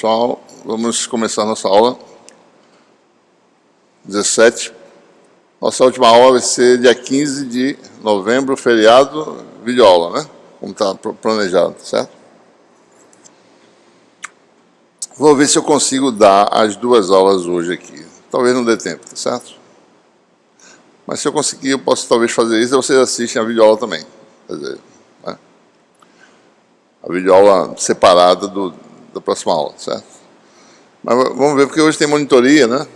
pessoal. Vamos começar nossa aula 17. Nossa última aula vai ser dia 15 de novembro, feriado, videoaula, né? Como está planejado, certo? Vou ver se eu consigo dar as duas aulas hoje aqui. Talvez não dê tempo, tá certo? Mas se eu conseguir, eu posso talvez fazer isso e vocês assistem a videoaula também. Quer dizer, né? A videoaula separada da próxima aula, certo? Mas vamos ver, porque hoje tem monitoria, né?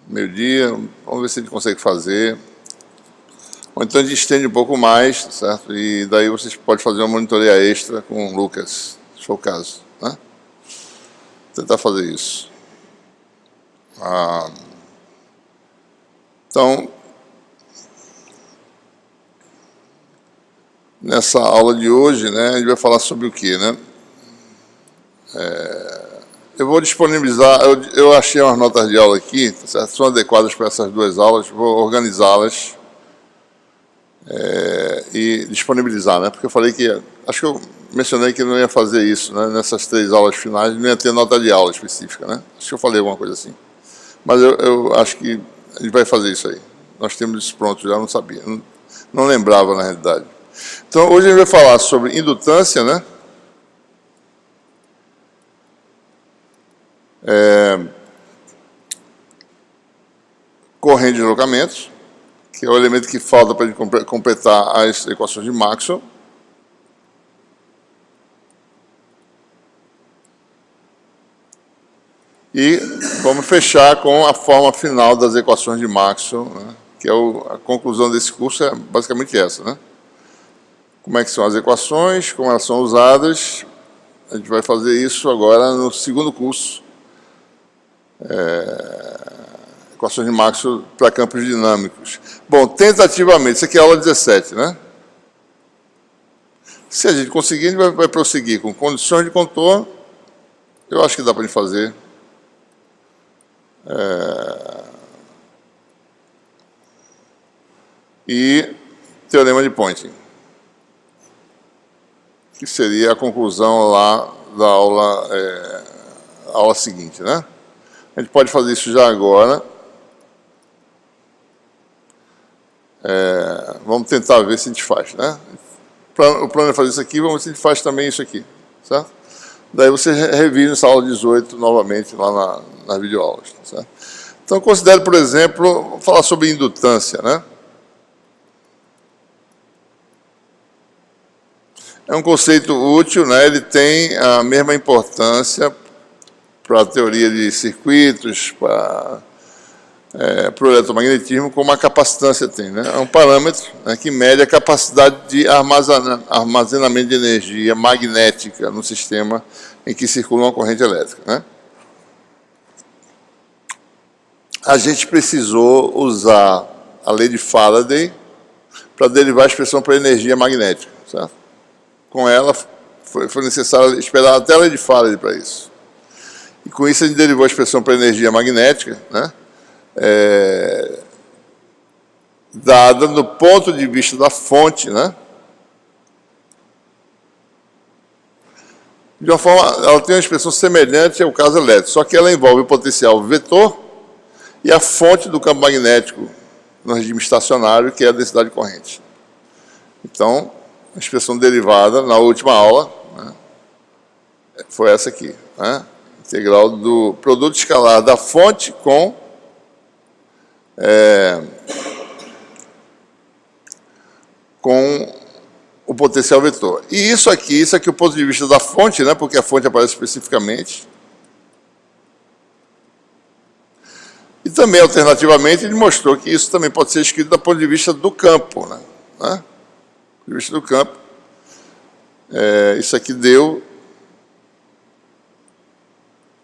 Meio-dia, vamos ver se a gente consegue fazer. Ou então a gente estende um pouco mais, certo? E daí vocês podem fazer uma monitoria extra com o Lucas, se for o caso, né? Tentar fazer isso. Então, nessa aula de hoje, né, a gente vai falar sobre o quê, né? Eu vou disponibilizar, eu achei umas notas de aula aqui, certo? São adequadas para essas duas aulas, vou organizá-las e disponibilizar, né? Porque eu falei que, acho que eu mencionei que não ia fazer isso, né? Nessas três aulas finais, não ia ter nota de aula específica, né? Acho que eu falei alguma coisa assim. Mas eu acho que a gente vai fazer isso aí. Nós temos isso pronto, já não sabia, não lembrava na realidade. Então, hoje a gente vai falar sobre indutância, né? Corrente de deslocamentos, que é o elemento que falta para a gente completar as equações de Maxwell. E vamos fechar com a forma final das equações de Maxwell, né? Que é a conclusão desse curso é basicamente essa, né? Como é que são as equações, como elas são usadas. A gente vai fazer isso agora no segundo curso. Equações de Maxwell para campos dinâmicos. Bom, tentativamente, isso aqui é a aula 17, né? Se a gente conseguir, a gente vai prosseguir com condições de contorno. Eu acho que dá para a gente fazer. E teorema de Poynting, que seria a conclusão lá da aula seguinte, né? A gente pode fazer isso já agora. Vamos tentar ver se a gente faz, né? O plano é fazer isso aqui, vamos ver se a gente faz também isso aqui, certo? Daí você revisa essa aula 18 novamente lá nas videoaulas, certo? Então, considere, por exemplo, vou falar sobre indutância, né? É um conceito útil, né? Ele tem a mesma importância para a teoria de circuitos, para o eletromagnetismo, como a capacitância tem, né? É um parâmetro, né, que mede a capacidade de armazenamento de energia magnética no sistema em que circula uma corrente elétrica, né? A gente precisou usar a lei de Faraday para derivar a expressão para energia magnética, certo? Com ela, foi necessário esperar até a lei de Faraday para isso. E com isso a gente derivou a expressão para energia magnética, né? Dada do ponto de vista da fonte, né? De uma forma, ela tem uma expressão semelhante ao caso elétrico, só que ela envolve o potencial vetor e a fonte do campo magnético no regime estacionário, que é a densidade de corrente. Então, a expressão derivada na última aula, né, foi essa aqui, né? Integral do produto escalar da fonte com o potencial vetor. E isso aqui é o ponto de vista da fonte, né, porque a fonte aparece especificamente. E também, alternativamente, ele mostrou que isso também pode ser escrito do ponto de vista do campo, né? Do ponto de vista do campo. Isso aqui deu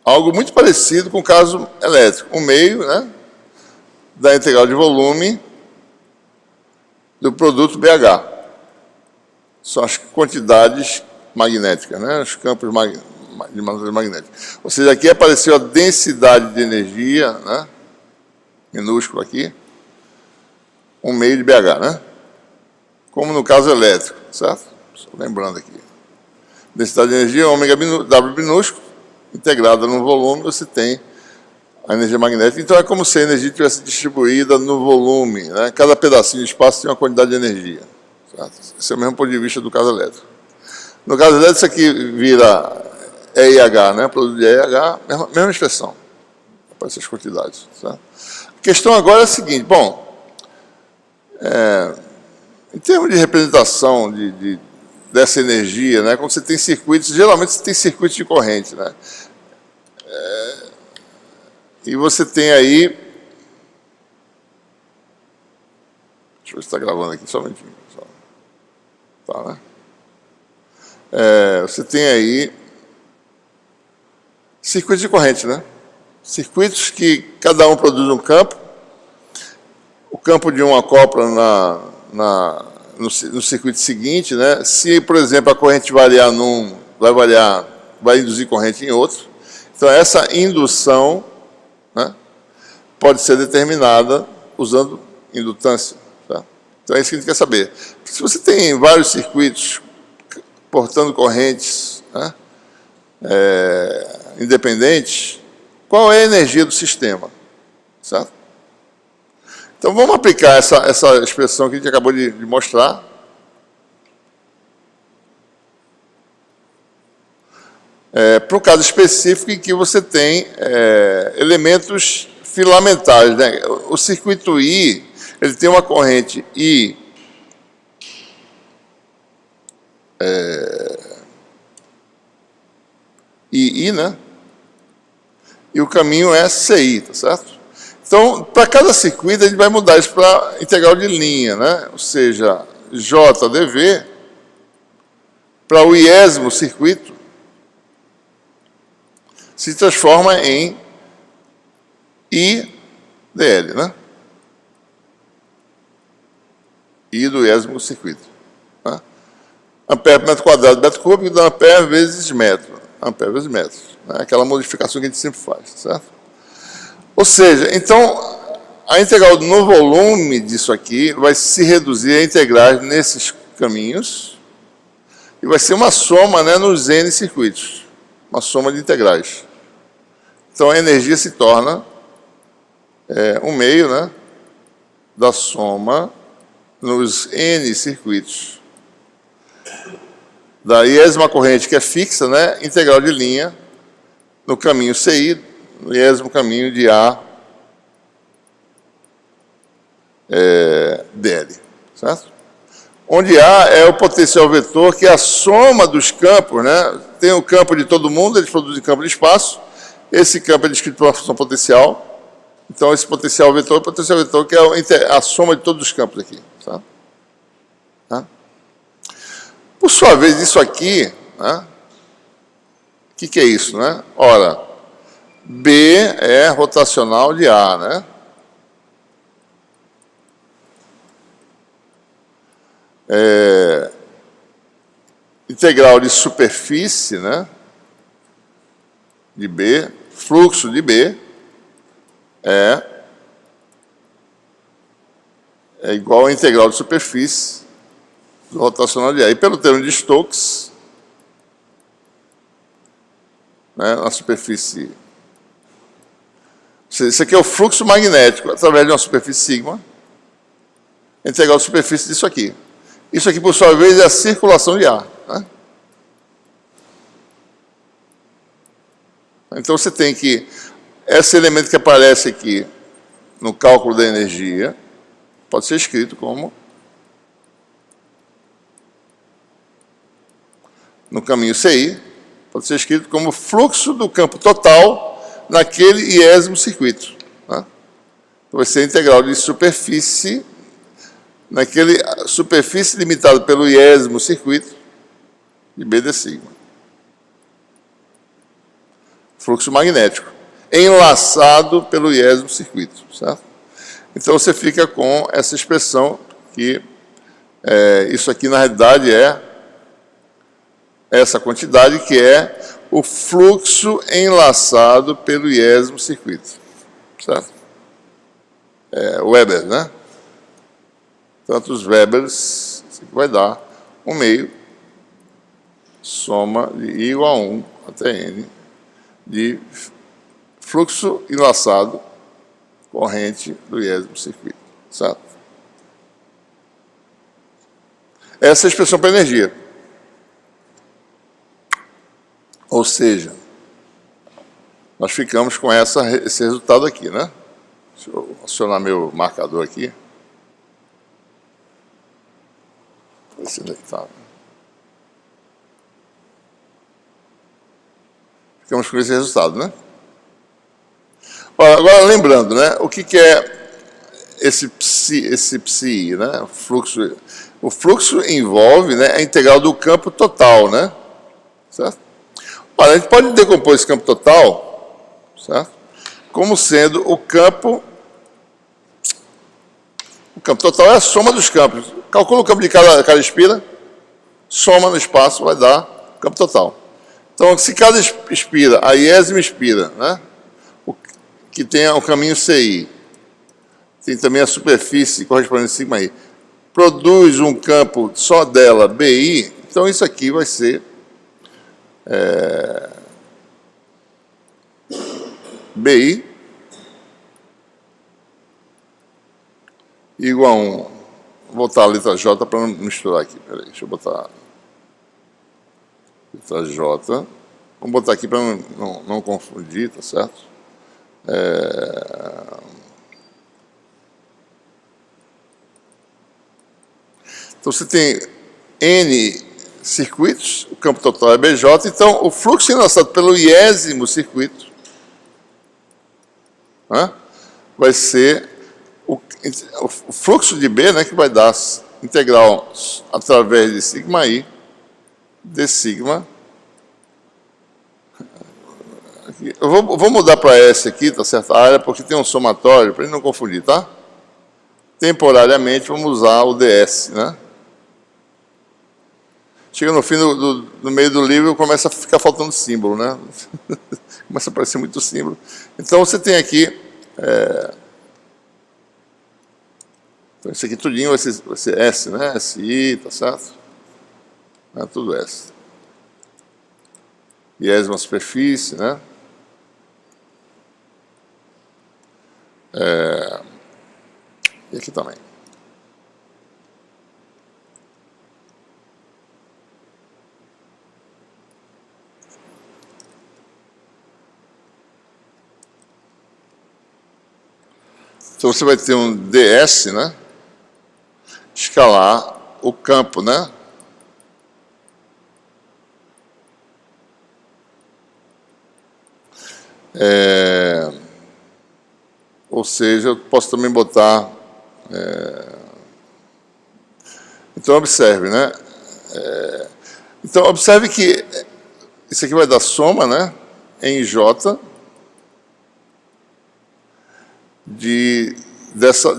algo muito parecido com o caso elétrico. O meio, né, da integral de volume do produto BH. São as quantidades magnéticas, né, os campos de matéria magnética. Ou seja, aqui apareceu a densidade de energia, né, minúsculo aqui, 1 meio de BH, né? Como no caso elétrico, certo? Só lembrando aqui. Densidade de energia, ômega W minúsculo, integrada no volume, você tem a energia magnética. Então é como se a energia tivesse distribuída no volume, né? Cada pedacinho de espaço tem uma quantidade de energia. Certo? Esse é o mesmo ponto de vista do caso elétrico. No caso elétrico, isso aqui vira EIH, né? Produto de EIH, mesma expressão para essas quantidades. Certo? A questão agora é a seguinte, bom, em termos de representação dessa energia, né? Quando você tem circuitos, geralmente você tem circuitos de corrente, né? E você tem aí... Deixa eu ver se está gravando aqui, só um minutinho. Tá, né? Você tem aí circuitos de corrente, né? Circuitos que cada um produz um campo. O campo de um acopla no circuito seguinte, né? Se, por exemplo, a corrente variar num, vai induzir corrente em outro. Então, essa indução, né, pode ser determinada usando indutância. Tá? Então, é isso que a gente quer saber. Se você tem vários circuitos portando correntes, né, independentes, qual é a energia do sistema? Certo? Então, vamos aplicar essa expressão que a gente acabou de mostrar. Para o caso específico em que você tem elementos filamentares, né? O circuito I, ele tem uma corrente I II, né? E o caminho é CI, tá certo? Então, para cada circuito, a gente vai mudar isso para integral de linha, né? Ou seja, JdV, para o iésimo circuito, se transforma em IdL, né? I do iésimo circuito. Né? Ampere por metro quadrado, metro cúbico, dá ampere vezes metro. Ampere vezes metro. Né? Aquela modificação que a gente sempre faz, certo? Ou seja, então, a integral no volume disso aqui vai se reduzir a integrais nesses caminhos e vai ser uma soma, né, nos N circuitos. Uma soma de integrais. Então, a energia se torna um meio, né, da soma nos N circuitos. Da iésima corrente, que é fixa, né, integral de linha, no caminho CI, no iésimo caminho de A dl, certo? Onde A é o potencial vetor, que é a soma dos campos, né? Tem o campo de todo mundo, eles produzem campo de espaço, esse campo é descrito por uma função potencial, então esse potencial vetor que é a soma de todos os campos aqui, certo? Tá? Por sua vez, isso aqui, né? O que é isso, né? Ora, B é rotacional de A, né? Integral de superfície, né? De B, fluxo de B é igual a integral de superfície do rotacional de A. E pelo termo de Stokes, né, na superfície... Isso aqui é o fluxo magnético através de uma superfície sigma, integral de superfície disso aqui. Isso aqui, por sua vez, é a circulação de ar. Né? Então, você tem que... Esse elemento que aparece aqui no cálculo da energia pode ser escrito como... No caminho CI, pode ser escrito como fluxo do campo total naquele iésimo circuito. Né? Então, vai ser a integral de superfície... naquele superfície limitada pelo iésimo circuito de B de sigma. Fluxo magnético, enlaçado pelo iésimo circuito, certo? Então, você fica com essa expressão que isso aqui, na realidade, é essa quantidade que é o fluxo enlaçado pelo iésimo circuito, certo? Weber, né? Tantos Webers, isso aqui vai dar 1 meio, soma de I igual a 1 até N, de fluxo enlaçado corrente do iésimo circuito, certo? Essa é a expressão para energia. Ou seja, nós ficamos com esse resultado aqui, né? Deixa eu acionar meu marcador aqui. Esse daí tá. Ficamos com esse resultado, né? Agora, lembrando, né? O que é esse psi, né? O fluxo envolve, né, a integral do campo total, né? Certo? Olha, a gente pode decompor esse campo total, certo? Como sendo o campo total é a soma dos campos. Calcula o campo de cada espira, soma no espaço, vai dar o campo total. Então, se cada espira, a iésima espira, né, que tem o caminho CI, tem também a superfície correspondente a sigma I, produz um campo só dela, BI, então isso aqui vai ser BI igual a 1. Vou botar a letra J para não misturar aqui. Peraí, deixa eu botar a letra J. Vamos botar aqui para não confundir, tá certo? Então, você tem N circuitos, o campo total é BJ, então o fluxo enlaçado pelo iésimo circuito, né, vai ser o fluxo de B, né, que vai dar integral através de sigma I, de sigma. Aqui. Eu vou mudar para S aqui, tá certo? A área, porque tem um somatório, para a gente não confundir, tá? Temporariamente, vamos usar o DS, né? Chega no fim no meio do livro, começa a ficar faltando símbolo, né? Começa a aparecer muito símbolo. Então, você tem aqui... Então, isso aqui tudinho vai ser S, né? SI, tá certo? É tudo S. Iésima superfície, né? E aqui também. Então, você vai ter um DS, né? Escalar o campo, né? Ou seja, eu posso também botar... Então, observe, né? Então, observe que isso aqui vai dar soma, né? Em J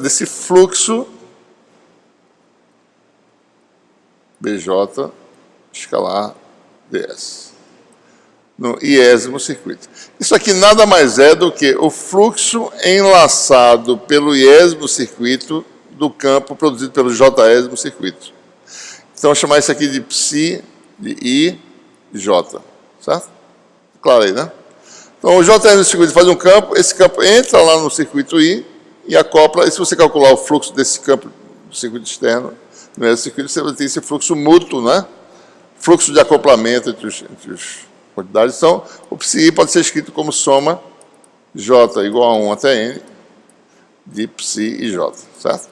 desse fluxo BJ escalar DS no iésimo circuito. Isso aqui nada mais é do que o fluxo enlaçado pelo iésimo circuito do campo produzido pelo J-ésimo circuito. Então, vou chamar isso aqui de psi de I J, certo? Claro aí, né? Então, o J-ésimo circuito faz um campo, esse campo entra lá no circuito I e acopla, e se você calcular o fluxo desse campo do circuito externo, no iésimo circuito, você vai ter esse fluxo mútuo, né? Fluxo de acoplamento entre os quantidades. Então, o psi pode ser escrito como soma J igual a 1 até N de psi e J, certo?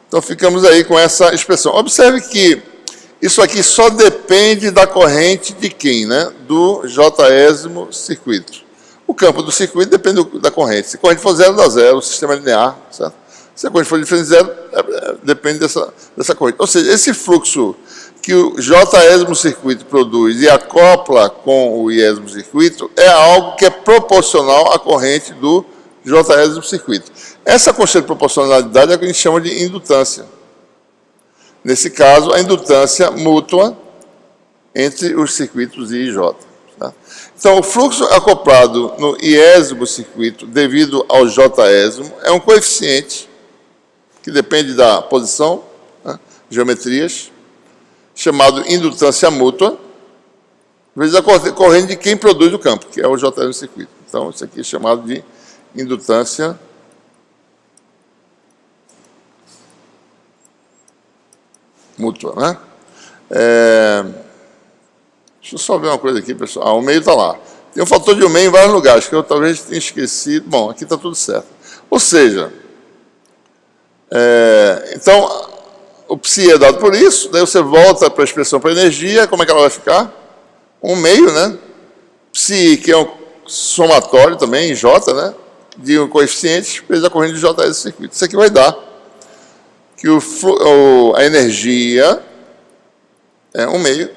Então, ficamos aí com essa expressão. Observe que isso aqui só depende da corrente de quem, né? Do J-ésimo circuito. O campo do circuito depende da corrente. Se a corrente for zero, dá zero, o sistema é linear, certo? Se a corrente for diferente de zero, depende dessa corrente. Ou seja, esse fluxo que o J-ésimo circuito produz e acopla com o iésimo circuito é algo que é proporcional à corrente do J-ésimo circuito. Essa constante de proporcionalidade é o que a gente chama de indutância. Nesse caso, a indutância mútua entre os circuitos I e J. Tá? Então, o fluxo acoplado no iésimo circuito, devido ao J-ésimo, é um coeficiente que depende da posição, né, geometrias, chamado indutância mútua, vezes a corrente de quem produz o campo, que é o JS no circuito. Então, isso aqui é chamado de indutância mútua, né? Deixa eu só ver uma coisa aqui, pessoal. O meio está lá. Tem um fator de um meio em vários lugares, que eu talvez tenha esquecido. Bom, aqui está tudo certo. Ou seja, então, o psi é dado por isso, daí você volta para a expressão para energia, como é que ela vai ficar? Um meio, né? Psi, que é um somatório também, em J, né? De um coeficiente, vezes a corrente de JS do circuito. Isso aqui vai dar que a energia é um meio,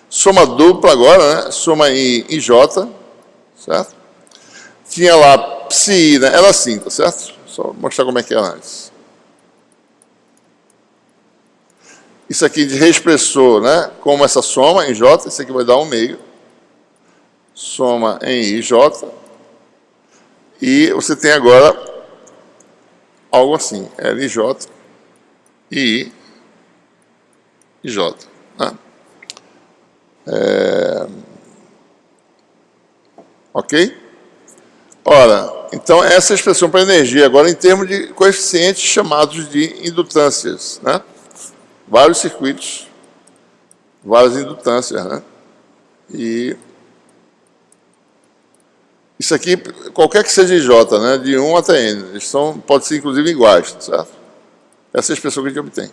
soma dupla agora, né? Soma em J, certo? Tinha lá psi, né? Ela assim, tá certo? Só mostrar como é que é antes. Isso aqui reexpressou, né? Como essa soma em J, isso aqui vai dar um meio. Soma em IJ. E você tem agora algo assim, LJ e IJ. Né? Ok? Ora, então essa é a expressão para energia, agora em termos de coeficientes chamados de indutâncias, né? Vários circuitos, várias indutâncias, né? E isso aqui, qualquer que seja IJ, né? De 1 até N, eles podem ser inclusive iguais, certo? Essa é a expressão que a gente obtém.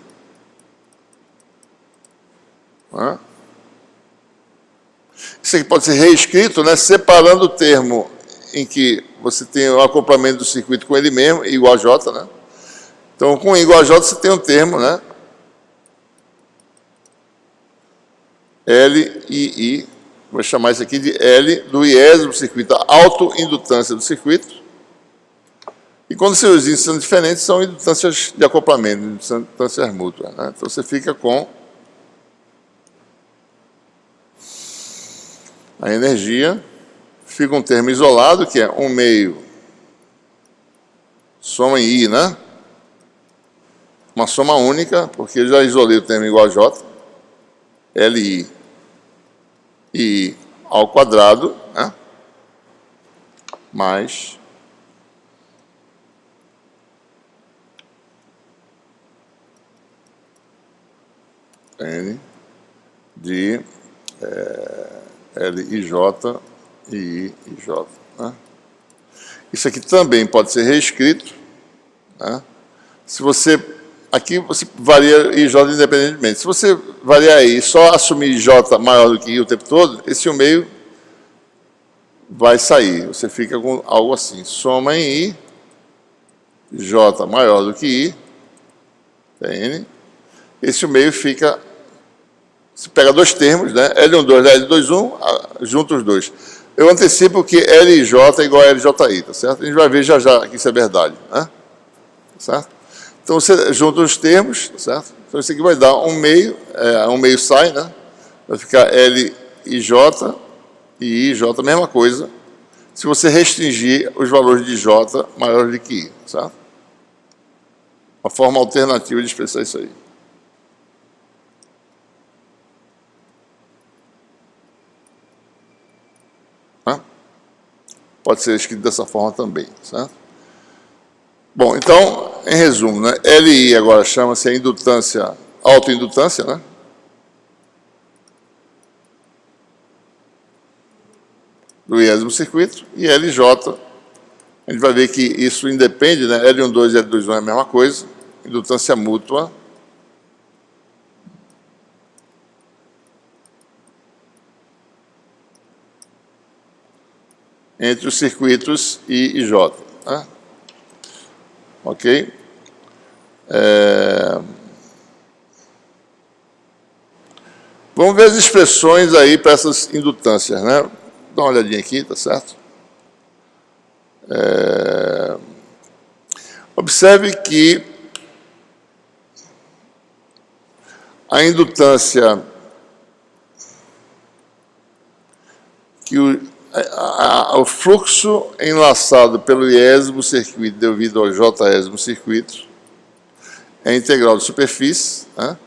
Né? Isso aqui pode ser reescrito, né? Separando o termo em que você tem o acoplamento do circuito com ele mesmo, igual a J, né? Então, com igual a J, você tem um termo, né? L e I, vou chamar isso aqui de L do IES do circuito, a autoindutância do circuito. E quando seus índices são diferentes, são indutâncias de acoplamento, indutâncias mútuas. Né? Então, você fica com a energia, fica um termo isolado, que é 1 meio soma em I, né? Uma soma única, porque eu já isolei o termo igual a J, Li e ao quadrado, né? Mais N de LIJ e IJ. Né? Isso aqui também pode ser reescrito. Né? Se você, aqui você varia IJ independentemente. Se você variar aí e só assumir J maior do que I o tempo todo, esse 1 meio vai sair. Você fica com algo assim. Soma em I, J maior do que I, N. Esse 1 meio fica... Você pega dois termos, né? L12 e L21, junta os dois. Eu antecipo que LJ é igual a LJI, tá certo? A gente vai ver já já que isso é verdade, né? Tá certo? Então, você junta os termos, tá certo? Então, isso aqui vai dar 1 meio, 1 meio sai, né? Vai ficar LIJ e IJ, a mesma coisa, se você restringir os valores de J maiores do que I, certo? Uma forma alternativa de expressar isso aí. Pode ser escrito dessa forma também, certo? Bom, então, em resumo, né? LI agora chama-se a indutância, autoindutância, né? Do iésimo circuito, e LJ, a gente vai ver que isso independe, né? L12 e L21 é a mesma coisa, indutância mútua. Entre os circuitos I e J. Né? Ok? Vamos ver as expressões aí para essas indutâncias, né? Dá uma olhadinha aqui, tá certo? Observe que a indutância que o fluxo enlaçado pelo iésimo circuito devido ao J-ésimo circuito é a integral de superfície, né,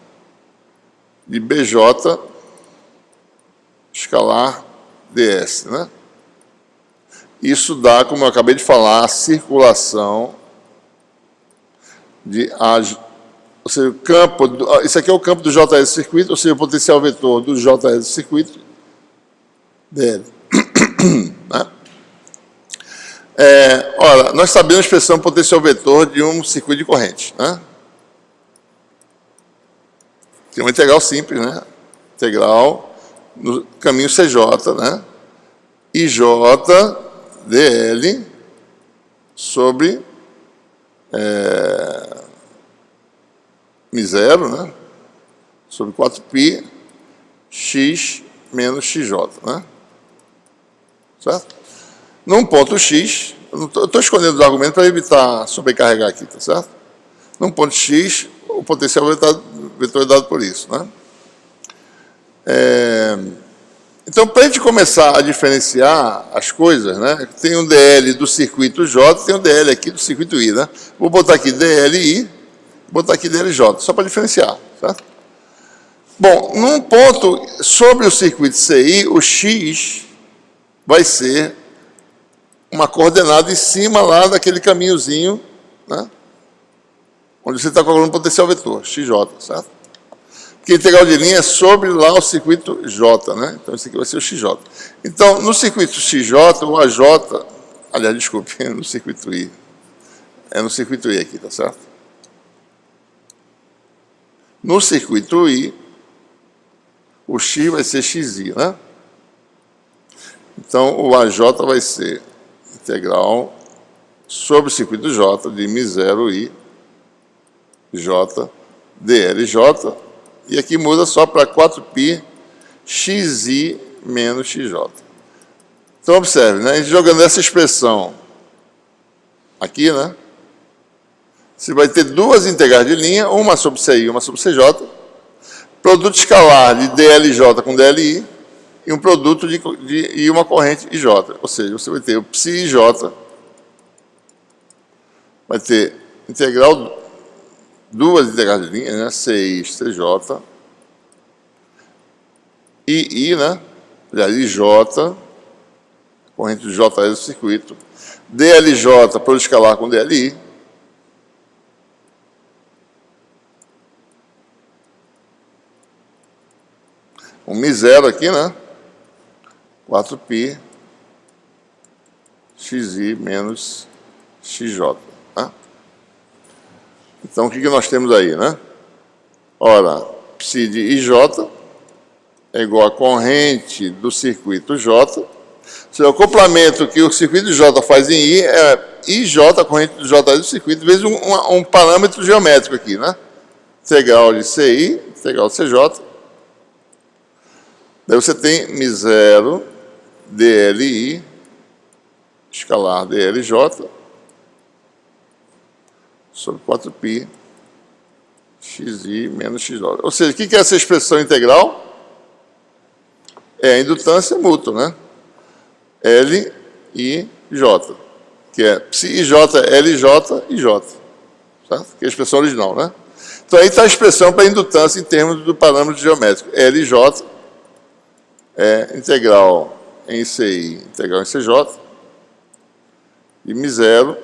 de BJ escalar ds, né? Isso dá, como eu acabei de falar, a circulação de ou seja, o campo, isso aqui é o campo do JS do circuito, ou seja, o potencial vetor do JS do circuito dele. Né? Ora, nós sabemos a expressão potencial vetor de um circuito de corrente, né? Tem uma integral simples, né? Integral no caminho CJ, né? IJ dl sobre μ0, né? Sobre 4π x menos xj, né? Certo? Num ponto x, eu estou escondendo os argumentos para evitar sobrecarregar aqui, tá certo? Num ponto x, o potencial vetor é dado por isso, né? Então, para a gente começar a diferenciar as coisas, né? Tem um DL do circuito J, tem um DL aqui do circuito I, né? Vou botar aqui DLI, vou botar aqui DLJ, só para diferenciar, certo? Bom, num ponto sobre o circuito CI, o X vai ser uma coordenada em cima lá daquele caminhozinho, né? Onde você está calculando o potencial vetor, XJ, certo? Porque a integral de linha é sobre lá o circuito J, né? Então, esse aqui vai ser o XJ. Então, no circuito XJ, o AJ, aliás, desculpe, no circuito I. É no circuito I aqui, tá certo? No circuito I, o X vai ser XI, né? Então, o AJ vai ser integral sobre o circuito J de μ0I J dLJ, e aqui muda só para 4π xi menos xj. Então, observe, né? Jogando essa expressão aqui, né? Você vai ter duas integrais de linha, uma sobre CI e uma sobre CJ, produto escalar de dLJ com dLi, e um produto e uma corrente IJ. Ou seja, você vai ter o psi-IJ, vai ter integral, duas integrais de linha, né? CI, CJ, e I, né? Aliás, IJ, corrente de JS do circuito, DLJ, produto escalar com DLI, um μ0 aqui, né? 4π xi menos xj. Né? Então, o que nós temos aí, né? Ora, psi de IJ é igual a corrente do circuito J. Ou seja, o acoplamento que o circuito J faz em I é IJ, a corrente do J do circuito, vezes um parâmetro geométrico aqui, né? Integral de CI, integral de CJ. Daí você tem μ0 dLi, escalar dLJ, sobre 4π xi menos xj. Ou seja, o que é essa expressão integral? É a indutância mútua, né? L e J, que é psi-IJ, LJ e J, certo? Que é a expressão original, né? Então aí está a expressão para a indutância em termos do parâmetro geométrico. LJ é integral em CI, integral em CJ, e μ0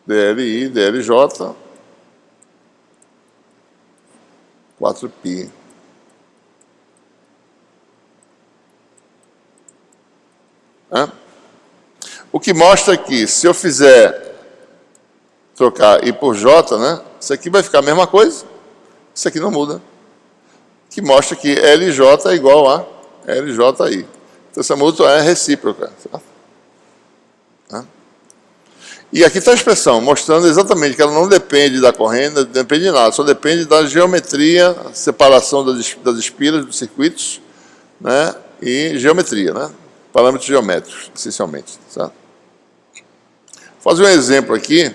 dLi, dLJ, 4π O que mostra que, se eu fizer trocar I por J, né, isso aqui vai ficar a mesma coisa, isso aqui não muda. Que mostra que LJ é igual a LJI. Então, essa mútua é recíproca. Certo? E aqui está a expressão, mostrando exatamente que ela não depende da corrente, não depende de nada, só depende da geometria, separação das espiras dos circuitos, né, e geometria, né? Parâmetros geométricos, essencialmente. Certo? Vou fazer um exemplo aqui.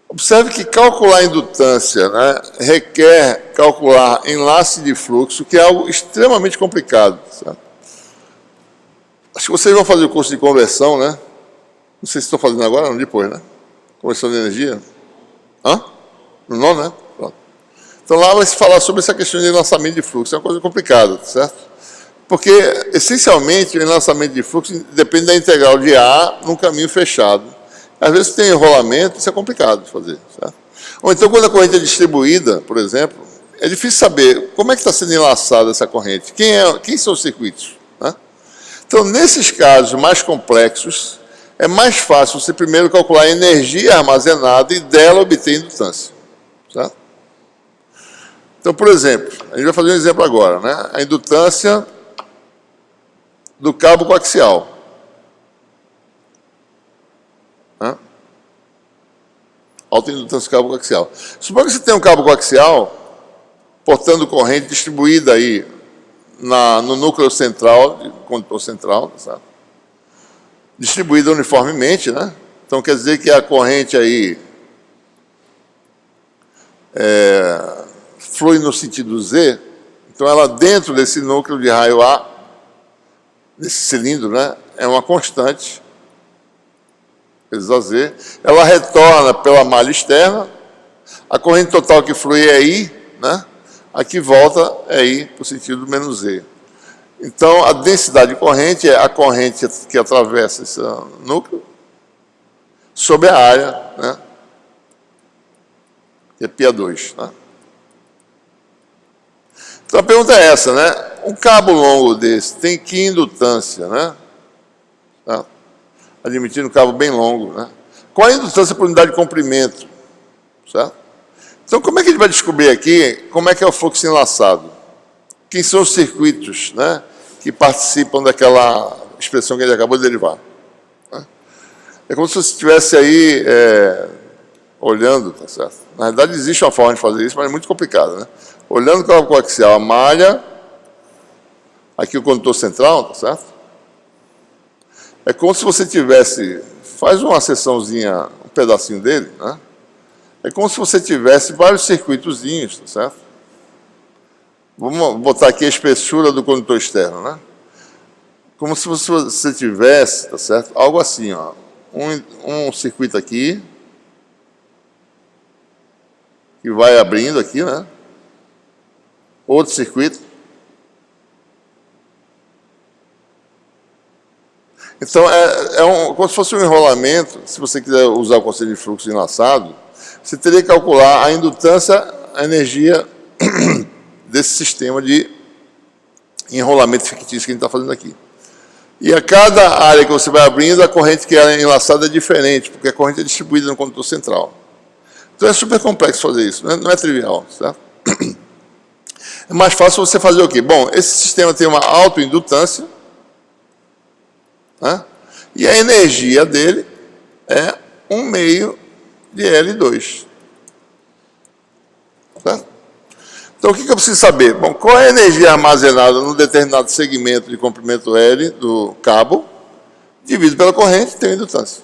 Observe que calcular a indutância, né, requer calcular enlace de fluxo, que é algo extremamente complicado. Certo? Acho que vocês vão fazer o curso de conversão, né? Não sei se estão fazendo agora ou depois, né? Conversão de energia. Hã? No nono, né? Pronto. Então lá vai se falar sobre essa questão de lançamento de fluxo, é uma coisa complicada, certo? Porque, essencialmente, o enlaçamento de fluxo depende da integral de A num caminho fechado. Às vezes tem enrolamento, isso é complicado de fazer, certo? Ou então, quando a corrente é distribuída, por exemplo, é difícil saber como é que está sendo enlaçada essa corrente, quem são os circuitos, né? Então, nesses casos mais complexos, é mais fácil você primeiro calcular a energia armazenada e dela obter indutância, certo? Então, por exemplo, a gente vai fazer um exemplo agora, né? A indutância do cabo coaxial. Né? Alta indutância do cabo coaxial. Suponha que você tem um cabo coaxial portando corrente distribuída aí no núcleo central, condutor central, sabe? Distribuída uniformemente, né? Então quer dizer que a corrente aí flui no sentido Z, então ela dentro desse núcleo de raio A, desse cilindro, né, é uma constante, Z, ela retorna pela malha externa, a corrente total que flui é I, né? A que volta é I para o sentido menos Z. Então, a densidade de corrente é a corrente que atravessa esse núcleo sobre a área, né? Que é π2. Né? Então, a pergunta é essa, né? Um cabo longo desse tem que indutância, né? Tá? Admitindo um cabo bem longo, né? Qual a indutância por unidade de comprimento? Certo? Então, como é que a gente vai descobrir aqui como é que é o fluxo enlaçado? Quem são os circuitos, né, que participam daquela expressão que ele acabou de derivar? Né? É como se você estivesse aí olhando, tá certo? Na realidade, existe uma forma de fazer isso, mas é muito complicado, né? Olhando o cabo coaxial, a malha, aqui o condutor central, tá certo? É como se você tivesse, faz uma seçãozinha, um pedacinho dele, né? É como se você tivesse vários circuitozinhos, tá certo? Vamos botar aqui a espessura do condutor externo, né? Como se você tivesse, tá certo? Algo assim, ó. Um circuito aqui, que vai abrindo aqui, né? Outro circuito. Então, como se fosse um enrolamento. Se você quiser usar o conceito de fluxo enlaçado, você teria que calcular a indutância, a energia desse sistema de enrolamento fictício que a gente está fazendo aqui. E a cada área que você vai abrindo, a corrente que é enlaçada é diferente, porque a corrente é distribuída no condutor central. Então é super complexo fazer isso, não é trivial, certo? É mais fácil você fazer o quê? Bom, esse sistema tem uma autoindutância, né? E a energia dele é 1 meio de L2. Certo? Então, o que eu preciso saber? Bom, qual é a energia armazenada num determinado segmento de comprimento L do cabo, dividido pela corrente, tem uma indutância.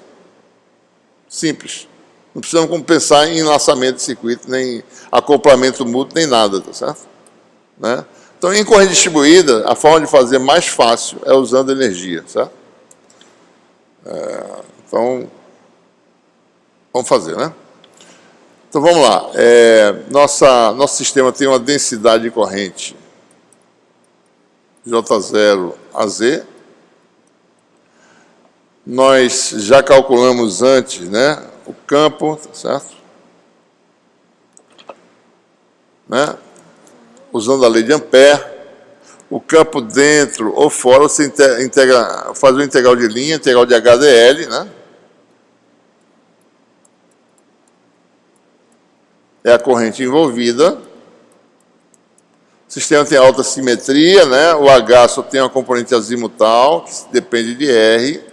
Simples. Não precisamos pensar em enlaçamento de circuito, nem acoplamento mútuo, nem nada, tá certo? Né? Então, em corrente distribuída, a forma de fazer mais fácil é usando energia, certo? Então, vamos fazer, né? Então, vamos lá. Nosso sistema tem uma densidade de corrente J0 a Z. Nós já calculamos antes, né, o campo, tá certo? Né? Usando a lei de Ampère. O campo dentro ou fora, você faz uma integral de linha, integral de HDL, né? É a corrente envolvida. O sistema tem alta simetria, né? O H só tem uma componente azimutal, que depende de R.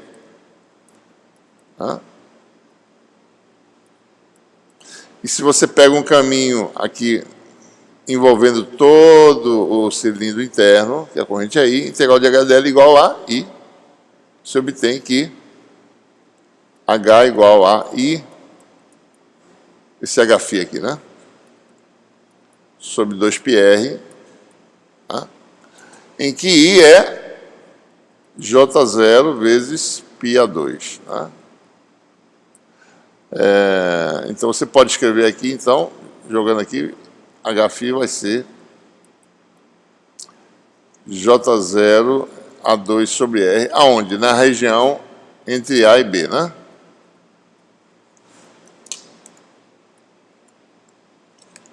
Tá? E se você pega um caminho aqui envolvendo todo o cilindro interno, que a corrente é I, integral de HDL igual a I, você obtém que H igual a I, esse Hφ aqui, né? Sobre 2πr, tá? Em que I é J0 vezes πa2. Tá? Então, você pode escrever aqui, então, jogando aqui, HΦ vai ser J0 A2 sobre R, aonde? Na região entre A e B, né?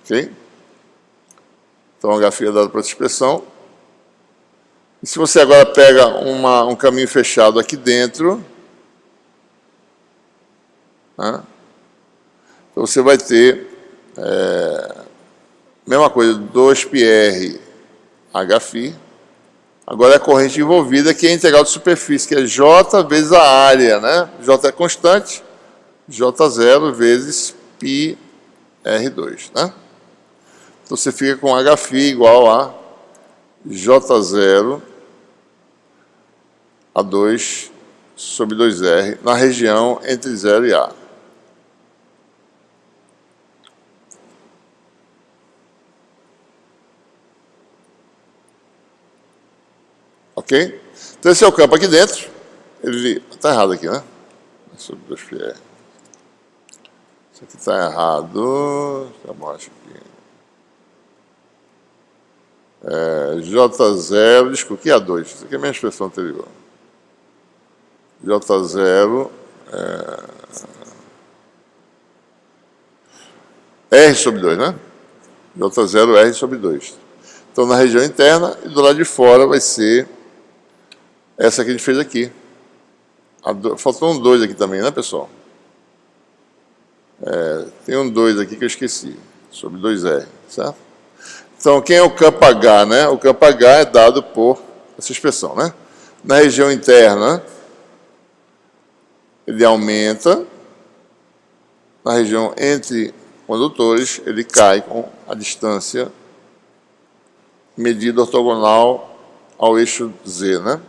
Ok? Então, HΦ é dado por essa expressão. E se você agora pega um caminho fechado aqui dentro, né? Então você vai ter mesma coisa, 2πr Hφ. Agora é a corrente envolvida, que é a integral de superfície, que é J vezes a área, né? J é constante, J0 vezes πr2, né? Então você fica com Hφ igual a J0 A2 sobre 2R na região entre 0 e A. Ok? Então esse é o campo aqui dentro. Ele está errado aqui, né? Sobre 2πr. Isso aqui está errado. Já mostro aqui. J0, desculpa, que é A2? Isso aqui é a minha expressão anterior. J0 R sobre 2, né? J0 R sobre 2. Então, na região interna, e do lado de fora vai ser essa que a gente fez aqui. Faltou um 2 aqui também, né, pessoal? Tem um 2 aqui que eu esqueci, sobre 2R, certo? Então, quem é o campo H, né? O campo H é dado por essa expressão, né? Na região interna, ele aumenta. Na região entre condutores, ele cai com a distância medida ortogonal ao eixo Z, né?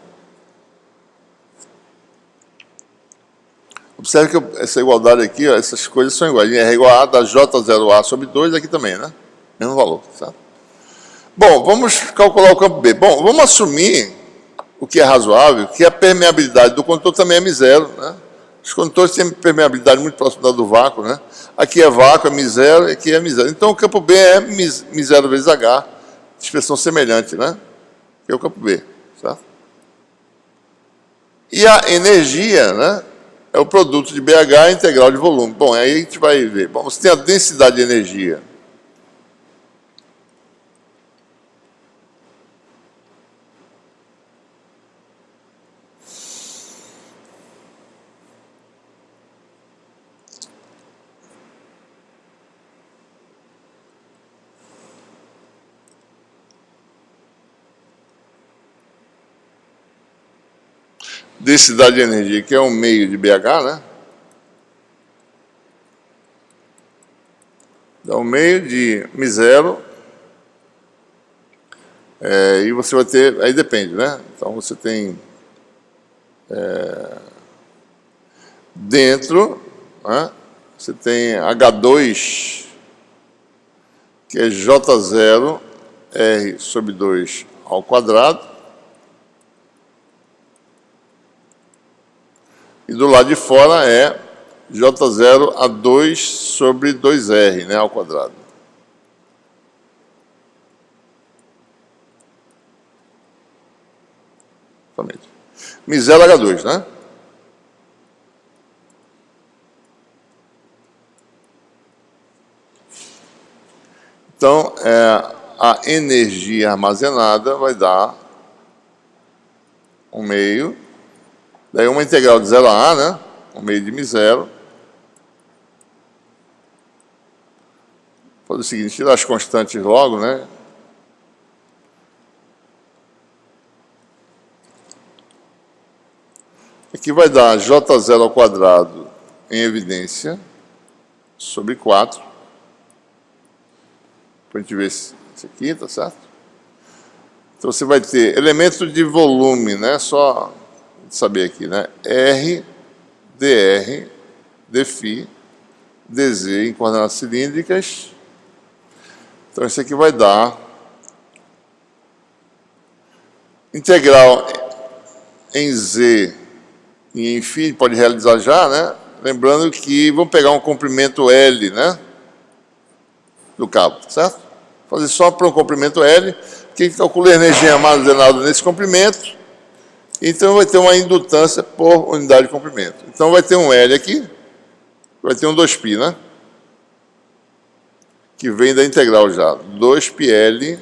Observe que essa igualdade aqui, ó, essas coisas são iguais. R igual a A da J0A sobre 2 aqui também, né? Mesmo valor, certo? Bom, vamos calcular o campo B. Bom, vamos assumir o que é razoável, que a permeabilidade do condutor também é M0, né? Os condutores têm permeabilidade muito próxima da do vácuo, né? Aqui é vácuo, é M0, aqui é M0. Então, o campo B é M0 vezes H, expressão semelhante, né? Que é o campo B, certo? E a energia, né? É o produto de BH integral de volume. Bom, aí a gente vai ver. Bom, você tem a densidade de energia. Densidade de energia, que é um meio de BH, né? Dá um meio de M0. E você vai ter, aí depende, né? Então você tem dentro, né? Você tem H2, que é J0 R sobre 2 ao quadrado. E do lado de fora é J0 A2 sobre 2R, né, ao quadrado. Exatamente. M0 H2, né? Então, a energia armazenada vai dar um meio. Daí uma integral de 0 a A, né? Um meio de M0. Faz o seguinte, tirar as constantes logo, né? Aqui vai dar J0 ao quadrado em evidência sobre 4. Para a gente ver isso aqui, tá certo? Então você vai ter elemento de volume, né? Só saber aqui, né? R, dr, dφ, dz em coordenadas cilíndricas. Então, isso aqui vai dar integral em z e em φ, pode realizar já, né? Lembrando que vamos pegar um comprimento L, né? Do cabo, certo? fazer só para um comprimento L, que calcula a energia armazenada nesse comprimento. Então vai ter uma indutância por unidade de comprimento. Então vai ter um L aqui, vai ter um 2π, né? Que vem da integral já, 2πL.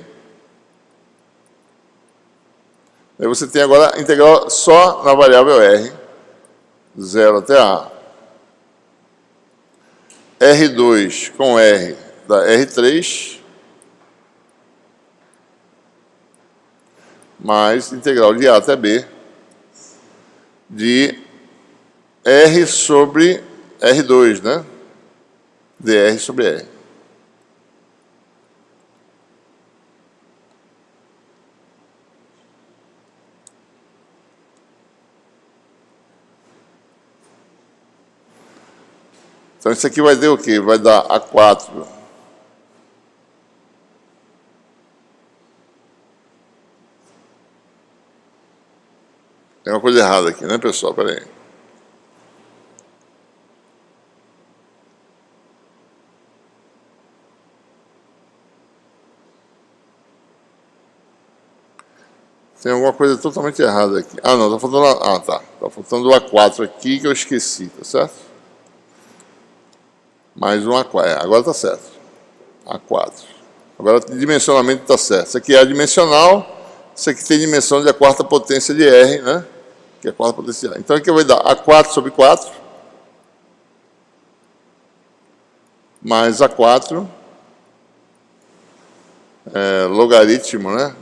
Aí você tem agora a integral só na variável R, 0 até A. R2 com R dá R3, mais integral de A até B, de R sobre R2, né? dr sobre R. Então isso aqui vai dar o quê? Vai dar A4. Tem uma coisa errada aqui, né, pessoal? Pera aí. Tem alguma coisa totalmente errada aqui. Ah, não, tá faltando... Ah, tá. Tá faltando o A4 aqui que eu esqueci, tá certo? Mais um A4. Agora tá certo. A4. Agora o dimensionamento tá certo. Isso aqui é adimensional. Isso aqui tem dimensão de a quarta potência de R, né? Que é a quarta potência de R. Então aqui vai dar A4 sobre 4. Mais A4. Logaritmo, né?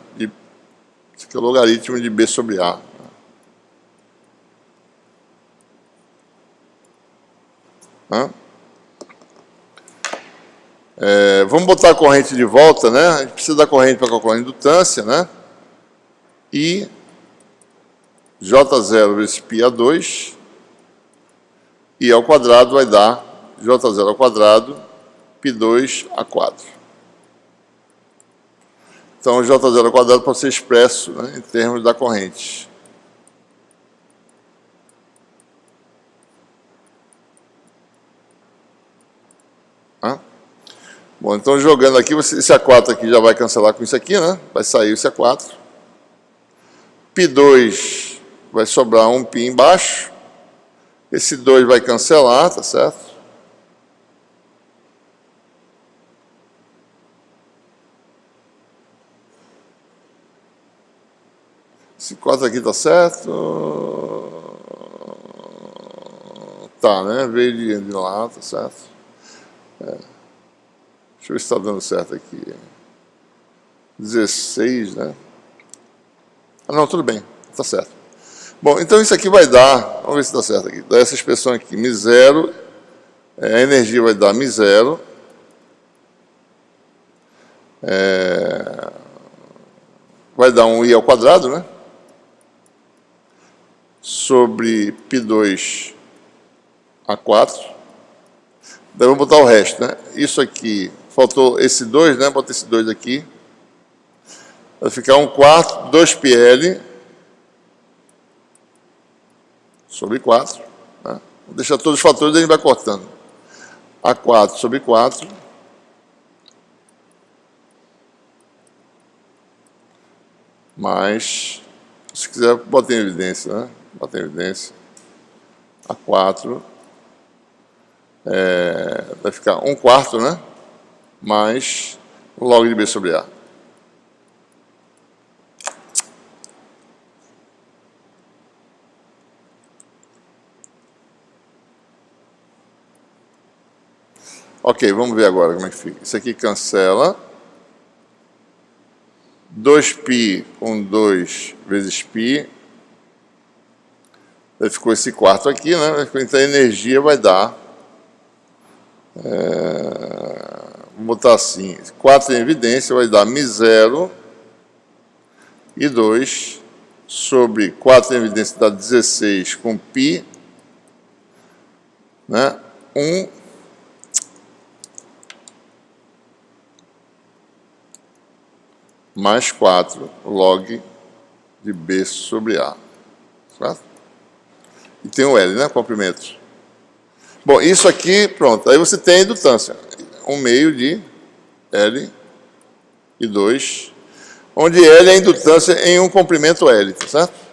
Isso aqui é o logaritmo de B sobre A. Vamos botar a corrente de volta, né? A gente precisa da corrente para calcular a indutância, né? E J0 vezes π2, e ao quadrado vai dar J0 ao quadrado, π2 a 4. Então, o J0 ao quadrado pode ser expresso, né, em termos da corrente. Bom, então jogando aqui, esse A4 aqui já vai cancelar com isso aqui, né? Vai sair esse A4. π2 vai sobrar um π embaixo. Esse 2 vai cancelar, tá certo? Esse 4 aqui tá certo. Tá, né? Veio de lá, tá certo? Deixa eu ver se está dando certo aqui. 16, né? Ah, não, tudo bem, está certo. Bom, então isso aqui vai dar, vamos ver se está certo aqui, dá essa expressão aqui, μ0, a energia vai dar μ0, vai dar um I ao quadrado, né? Sobre π2 a 4. Daí vamos botar o resto, né? Isso aqui, faltou esse 2, né? Bota esse 2 aqui. Vai ficar 1/4, 2πL sobre 4. Né? Vou deixar todos os fatores e a gente vai cortando. A4 sobre 4. Mais, se quiser, bota em evidência, né? Bota em evidência. A4. Vai ficar 1/4, né? Mais log de B sobre A. Ok, vamos ver agora como é que fica. Isso aqui cancela. 2π com 2 vezes π. Aí ficou esse quarto aqui, né? Então a energia vai dar... vou botar assim, 4 em evidência vai dar μ0 e 2 sobre 4 em evidência dá 16 com π, né? 1 mais 4 log de B sobre A, certo? E tem o L, né? Comprimento. Bom, isso aqui, pronto. Aí você tem a indutância. 1/2 de L e 2, onde L é a indutância em um comprimento L, tá certo?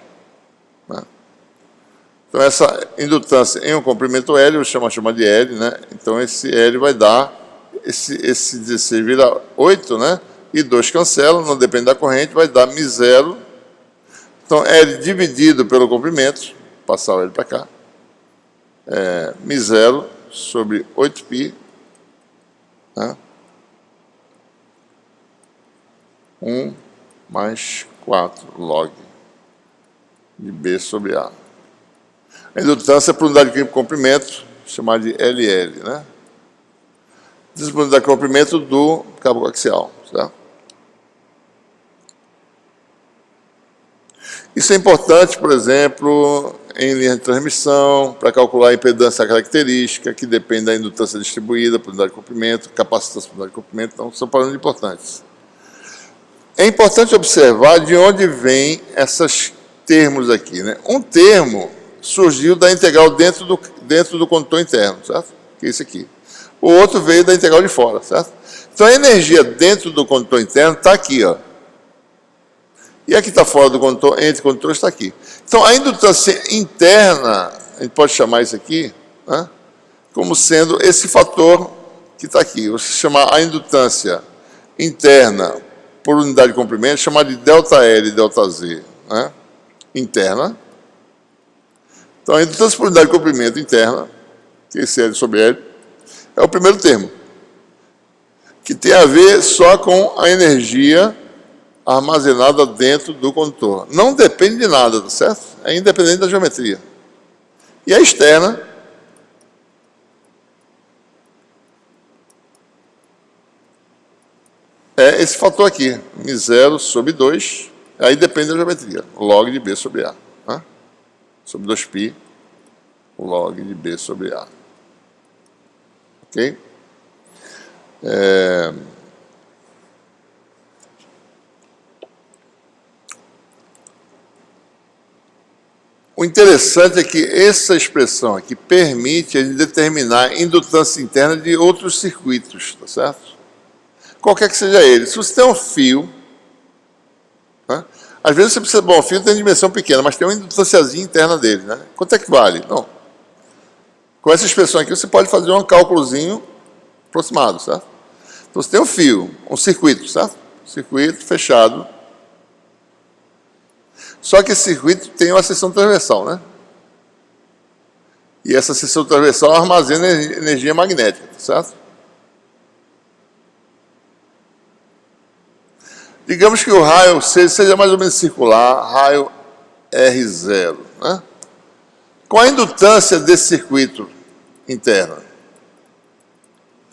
Então, essa indutância em um comprimento L, eu chamo de L, né? Então, esse L vai dar, esse 16 vira 8, né? E 2 cancela, não depende da corrente, vai dar μ0. Então, L dividido pelo comprimento, passar o L para cá, μ0 sobre 8π, né? 1 mais 4 log de B sobre A. A indutância por unidade de comprimento, chamada de LL, né? Disponibilidade de comprimento do cabo coaxial, certo? Isso é importante, por exemplo, em linha de transmissão, para calcular a impedância característica, que depende da indutância distribuída por unidade de comprimento, capacitância por unidade de comprimento, então são parâmetros importantes. É importante observar de onde vêm esses termos aqui, né? Um termo surgiu da integral dentro do condutor interno, certo? Que é esse aqui. O outro veio da integral de fora, certo? Então a energia dentro do condutor interno está aqui, ó. E a que está fora do condutor, entre condutores, está aqui. Então a indutância interna, a gente pode chamar isso aqui, né, como sendo esse fator que está aqui. Você chamar a indutância interna por unidade de comprimento, chamar de ΔL e ΔZ, né, interna. Então a indutância por unidade de comprimento interna, que é esse L sobre L, é o primeiro termo, que tem a ver só com a energia armazenada dentro do condutor. Não depende de nada, tá certo? É independente da geometria. E a externa é esse fator aqui, μ0 sobre 2, aí depende da geometria, log de B sobre A, né? Sobre 2π, log de B sobre A. Ok? O interessante é que essa expressão aqui permite a gente determinar a indutância interna de outros circuitos, tá certo? Qualquer que seja ele. Se você tem um fio, né? Às vezes você precisa, bom, o fio tem dimensão pequena, mas tem uma indutânciazinha interna dele, né? Quanto é que vale? Não. Com essa expressão aqui você pode fazer um cálculozinho aproximado, certo? Então você tem um fio, um circuito, certo? Circuito fechado. Só que esse circuito tem uma seção transversal, né? E essa seção transversal armazena energia magnética, certo? Digamos que o raio seja mais ou menos circular, raio R0, né? Com a indutância desse circuito interno,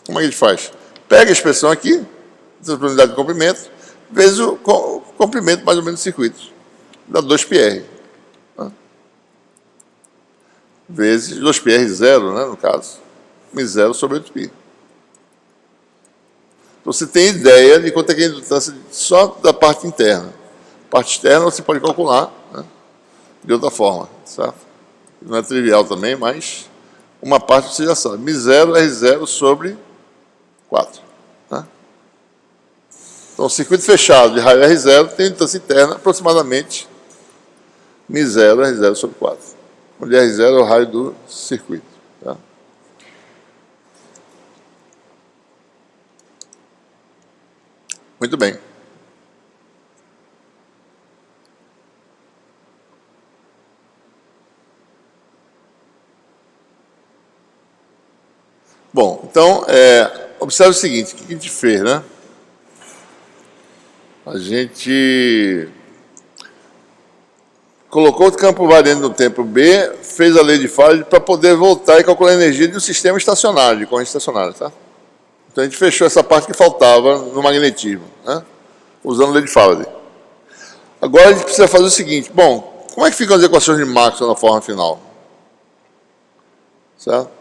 como é que a gente faz? Pega a expressão aqui, unidade de comprimento, vezes o comprimento mais ou menos do circuito. Dá 2πr. Né? Vezes 2πr0, né, no caso. μ0 sobre 8π. Então você tem ideia de quanto é que é a indutância só da parte interna. A parte externa você pode calcular, né, de outra forma, certo? Não é trivial também, mas uma parte você já sabe. μ0 R0 sobre 4. Né? Então, o circuito fechado de raio R0 tem indutância interna aproximadamente μ0 R0 sobre 4. Onde R0 é o raio do circuito. Tá? Muito bem. Bom, então, observe o seguinte, o que a gente fez, né? A gente colocou o campo variante no tempo B, fez a lei de Faraday para poder voltar e calcular a energia de um sistema estacionário, de corrente estacionária, tá? Então a gente fechou essa parte que faltava no magnetismo, né? Usando a lei de Faraday. Agora a gente precisa fazer o seguinte, bom, como é que ficam as equações de Maxwell na forma final? Certo?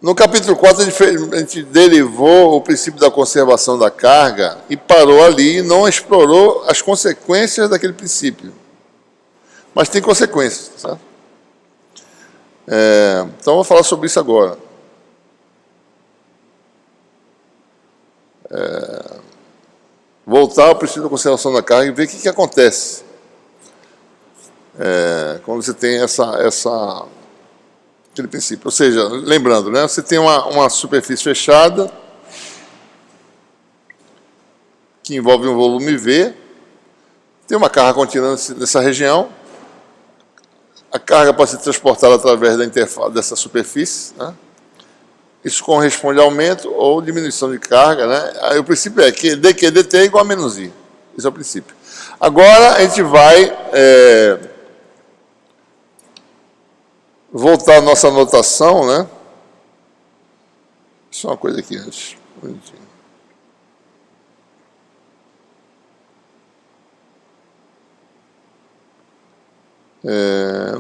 No capítulo 4 a gente derivou o princípio da conservação da carga e parou ali e não explorou as consequências daquele princípio. Mas tem consequências, certo? Então eu vou falar sobre isso agora. voltar ao princípio da conservação da carga e ver o que acontece quando você tem aquele princípio. Ou seja, lembrando, né, você tem uma superfície fechada que envolve um volume V, tem uma carga contínua nessa região, a carga pode ser transportada através da interface dessa superfície, né? Isso corresponde a aumento ou diminuição de carga, né? Aí o princípio é que dq dt é igual a menos I. Esse é o princípio. Agora a gente vai voltar à nossa anotação, né? Só uma coisa aqui antes.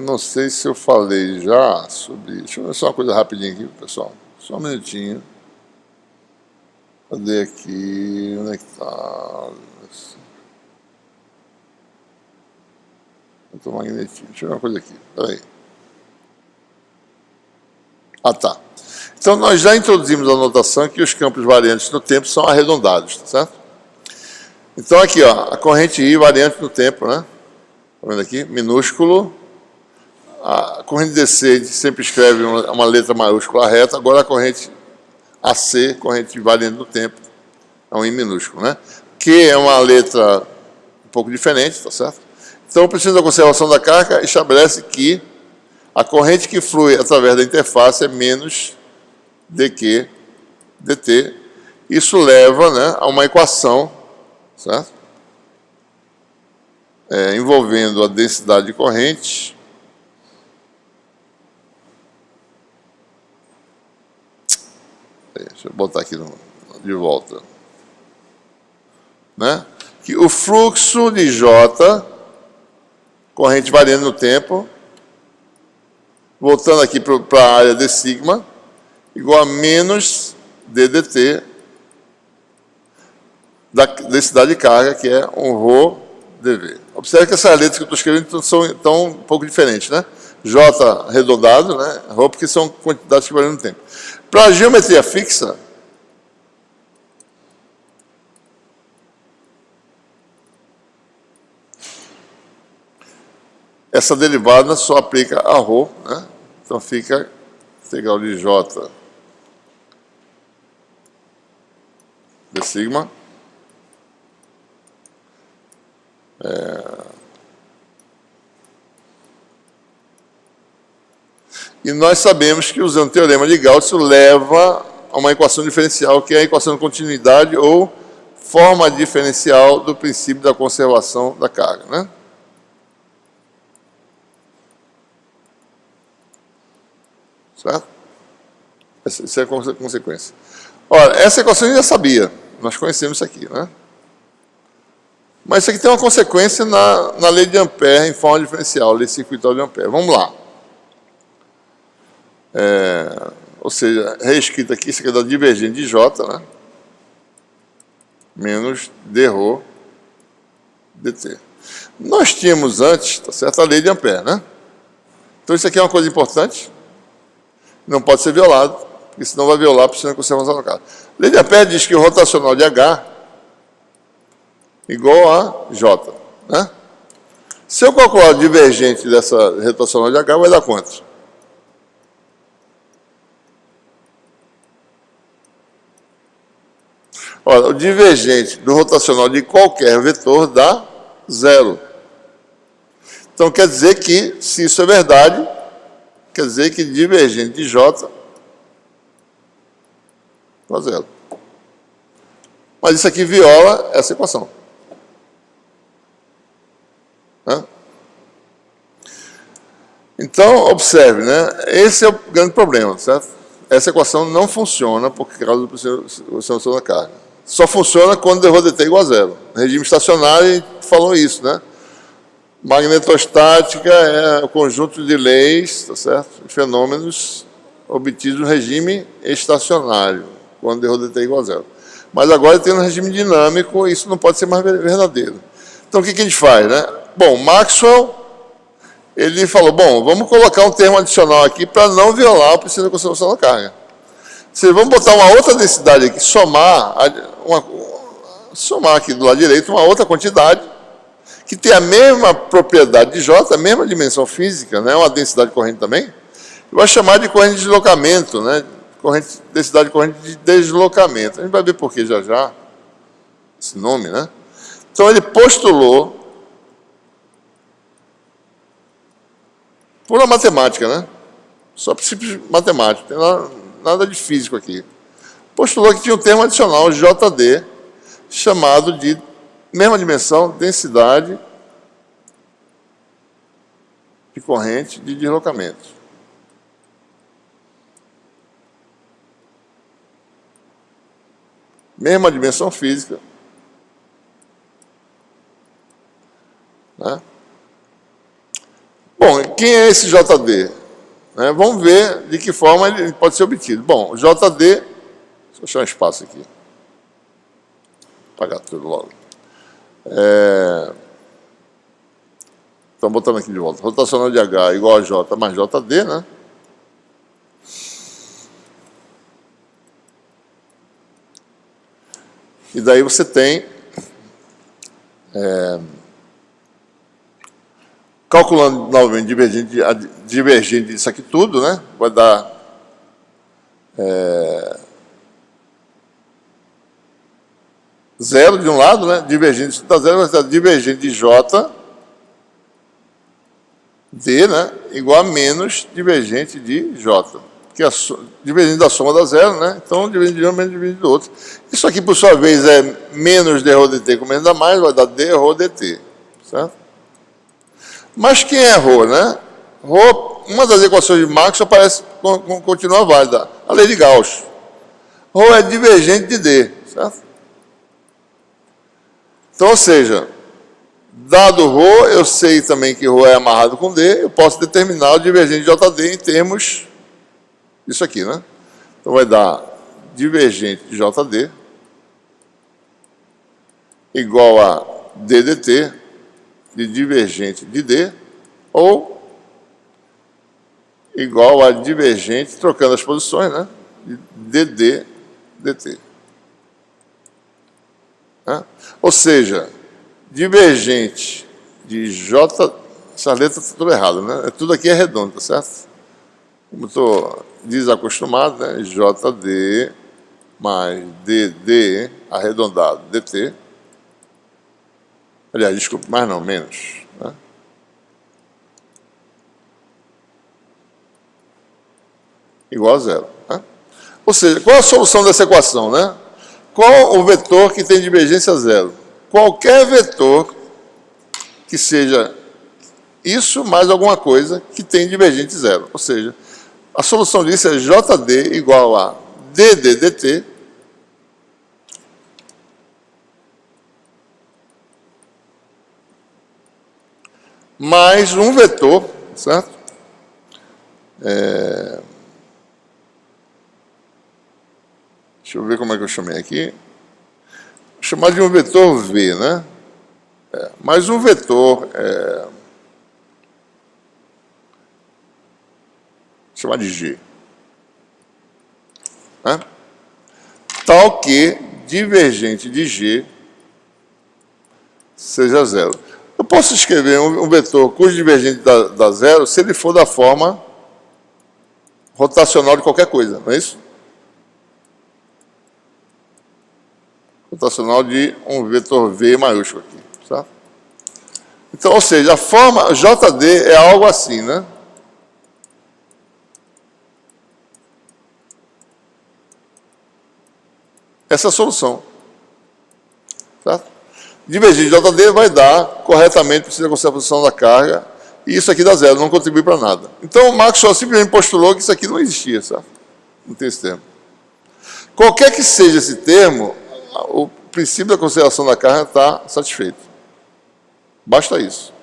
Não sei se eu falei já sobre... Deixa eu ver só uma coisa rapidinho aqui, pessoal. Só um minutinho. Cadê aqui? Onde é que está? Eletromagnetismo. Deixa eu ver uma coisa aqui. Peraí. Ah, tá. Então, nós já introduzimos a notação que os campos variantes no tempo são arredondados, tá certo? Então, aqui, ó, a corrente I variante no tempo, né? Tá vendo aqui? Minúsculo. A corrente DC, a gente sempre escreve uma letra maiúscula reta, agora a corrente AC, corrente variante no tempo, é um I minúsculo, né? Q é uma letra um pouco diferente, tá certo? Então, o princípio da conservação da carga estabelece que a corrente que flui através da interface é menos dq dt. Isso leva, né, a uma equação, certo? Envolvendo a densidade de corrente deixa eu botar aqui de volta, né? Que o fluxo de J, corrente variando no tempo, voltando aqui para a área de sigma, igual a menos ddt da densidade de carga, que é um ρ dV. Observe que essas letras que eu estou escrevendo estão um pouco diferentes, né? J arredondado, né? Ρ, porque são quantidades que variam no tempo. Para a geometria fixa, essa derivada só aplica a ρ, né? Então fica integral de J de sigma e nós sabemos que, usando o teorema de Gauss, isso leva a uma equação diferencial, que é a equação de continuidade ou forma diferencial do princípio da conservação da carga, né? Certo? Essa é a consequência. Ora, essa equação a gente já sabia, nós conhecemos isso aqui, né? Mas isso aqui tem uma consequência na lei de Ampère em forma diferencial, lei circuital de Ampère. Vamos lá. Ou seja, reescrito aqui, isso aqui é da divergente de J, né? Menos dρ dt. Nós tínhamos antes, tá certo, a lei de Ampère, né? Então isso aqui é uma coisa importante, não pode ser violado, porque senão vai violar a princípio da conservação da carga. A lei de Ampère diz que o rotacional de H igual a J, né? Se eu calcular o divergente dessa rotacional de H, vai dar quanto? Olha, o divergente do rotacional de qualquer vetor dá zero. Então, quer dizer que, se isso é verdade, quer dizer que divergente de J dá zero. Mas isso aqui viola essa equação. Então, observe, né? Esse é o grande problema, certo? Essa equação não funciona por causa do princípio da carga. Só funciona quando o dρ dt é igual a zero. No regime estacionário, a gente falou isso, né? Magnetostática é o conjunto de leis, tá certo? Fenômenos obtidos no regime estacionário, quando o dρ dt é igual a zero. Mas agora tem um regime dinâmico, e isso não pode ser mais verdadeiro. Então, o que a gente faz, né? Bom, Maxwell, ele falou, bom, vamos colocar um termo adicional aqui para não violar o princípio da conservação da carga. Vamos botar uma outra densidade aqui, somar somar aqui do lado direito uma outra quantidade que tem a mesma propriedade de J, a mesma dimensão física, né, uma densidade corrente também, e vai chamar de corrente de deslocamento, né, densidade corrente de deslocamento. A gente vai ver por que já já, esse nome, né? Então ele postulou, pura matemática, né? Só princípios matemáticos, não tem nada de físico aqui. Postulou que tinha um termo adicional, JD, chamado de mesma dimensão, densidade de corrente de deslocamento. Mesma dimensão física, né? Bom, quem é esse JD? Né? Vamos ver de que forma ele pode ser obtido. Bom, o JD, deixa eu achar um espaço aqui. Apagar tudo logo. Então, botando aqui de volta. Rotacional de H igual a J mais JD, né? E daí você tem, calculando novamente divergente disso aqui tudo, né? Vai dar zero de um lado, né? Divergente da zero vai dar divergente de J D, né? Igual a menos divergente de J. Que é divergente da soma da zero, né? Então, divergente de um menos divergente do outro. Isso aqui, por sua vez, é menos d rho dt com menos a mais, vai dar d rho dt. Certo? Mas quem é rho, né? Rho, uma das equações de Maxwell parece continua válida. A lei de Gauss. Rho é divergente de d. Certo? Então, ou seja, dado ρ, eu sei também que ρ é amarrado com d, eu posso determinar o divergente de JD em termos disso aqui, né? Então vai dar divergente de JD igual a ddt de divergente de d, ou igual a divergente, trocando as posições, né? De dd dt. Né? Ou seja, divergente de J, essa letra está tudo errado, né? Tudo aqui é redondo, tá certo? Como estou desacostumado, né? JD mais DD arredondado DT. Aliás, desculpe, mais não, menos. Né? Igual a zero. Né? Ou seja, qual é a solução dessa equação, né? Qual o vetor que tem divergência zero? Qualquer vetor que seja isso mais alguma coisa que tem divergente zero. Ou seja, a solução disso é JD igual a DD dt mais um vetor, certo? Deixa eu ver como é que eu chamei aqui. Vou chamar de um vetor V, né? Mais um vetor, chamar de G. Né? Tal que divergente de G seja zero. Eu posso escrever um vetor cujo divergente dá zero se ele for da forma rotacional de qualquer coisa, não é isso? Rotacional de um vetor V maiúsculo aqui, certo? Então, ou seja, a forma JD é algo assim, né? Essa é a solução. Certo? Divergente de JD vai dar, corretamente, precisa considerar a posição da carga, e isso aqui dá zero, não contribui para nada. Então, o Maxwell simplesmente postulou que isso aqui não existia, certo? Não tem esse termo. Qualquer que seja esse termo, o princípio da consideração da carga está satisfeito. Basta isso.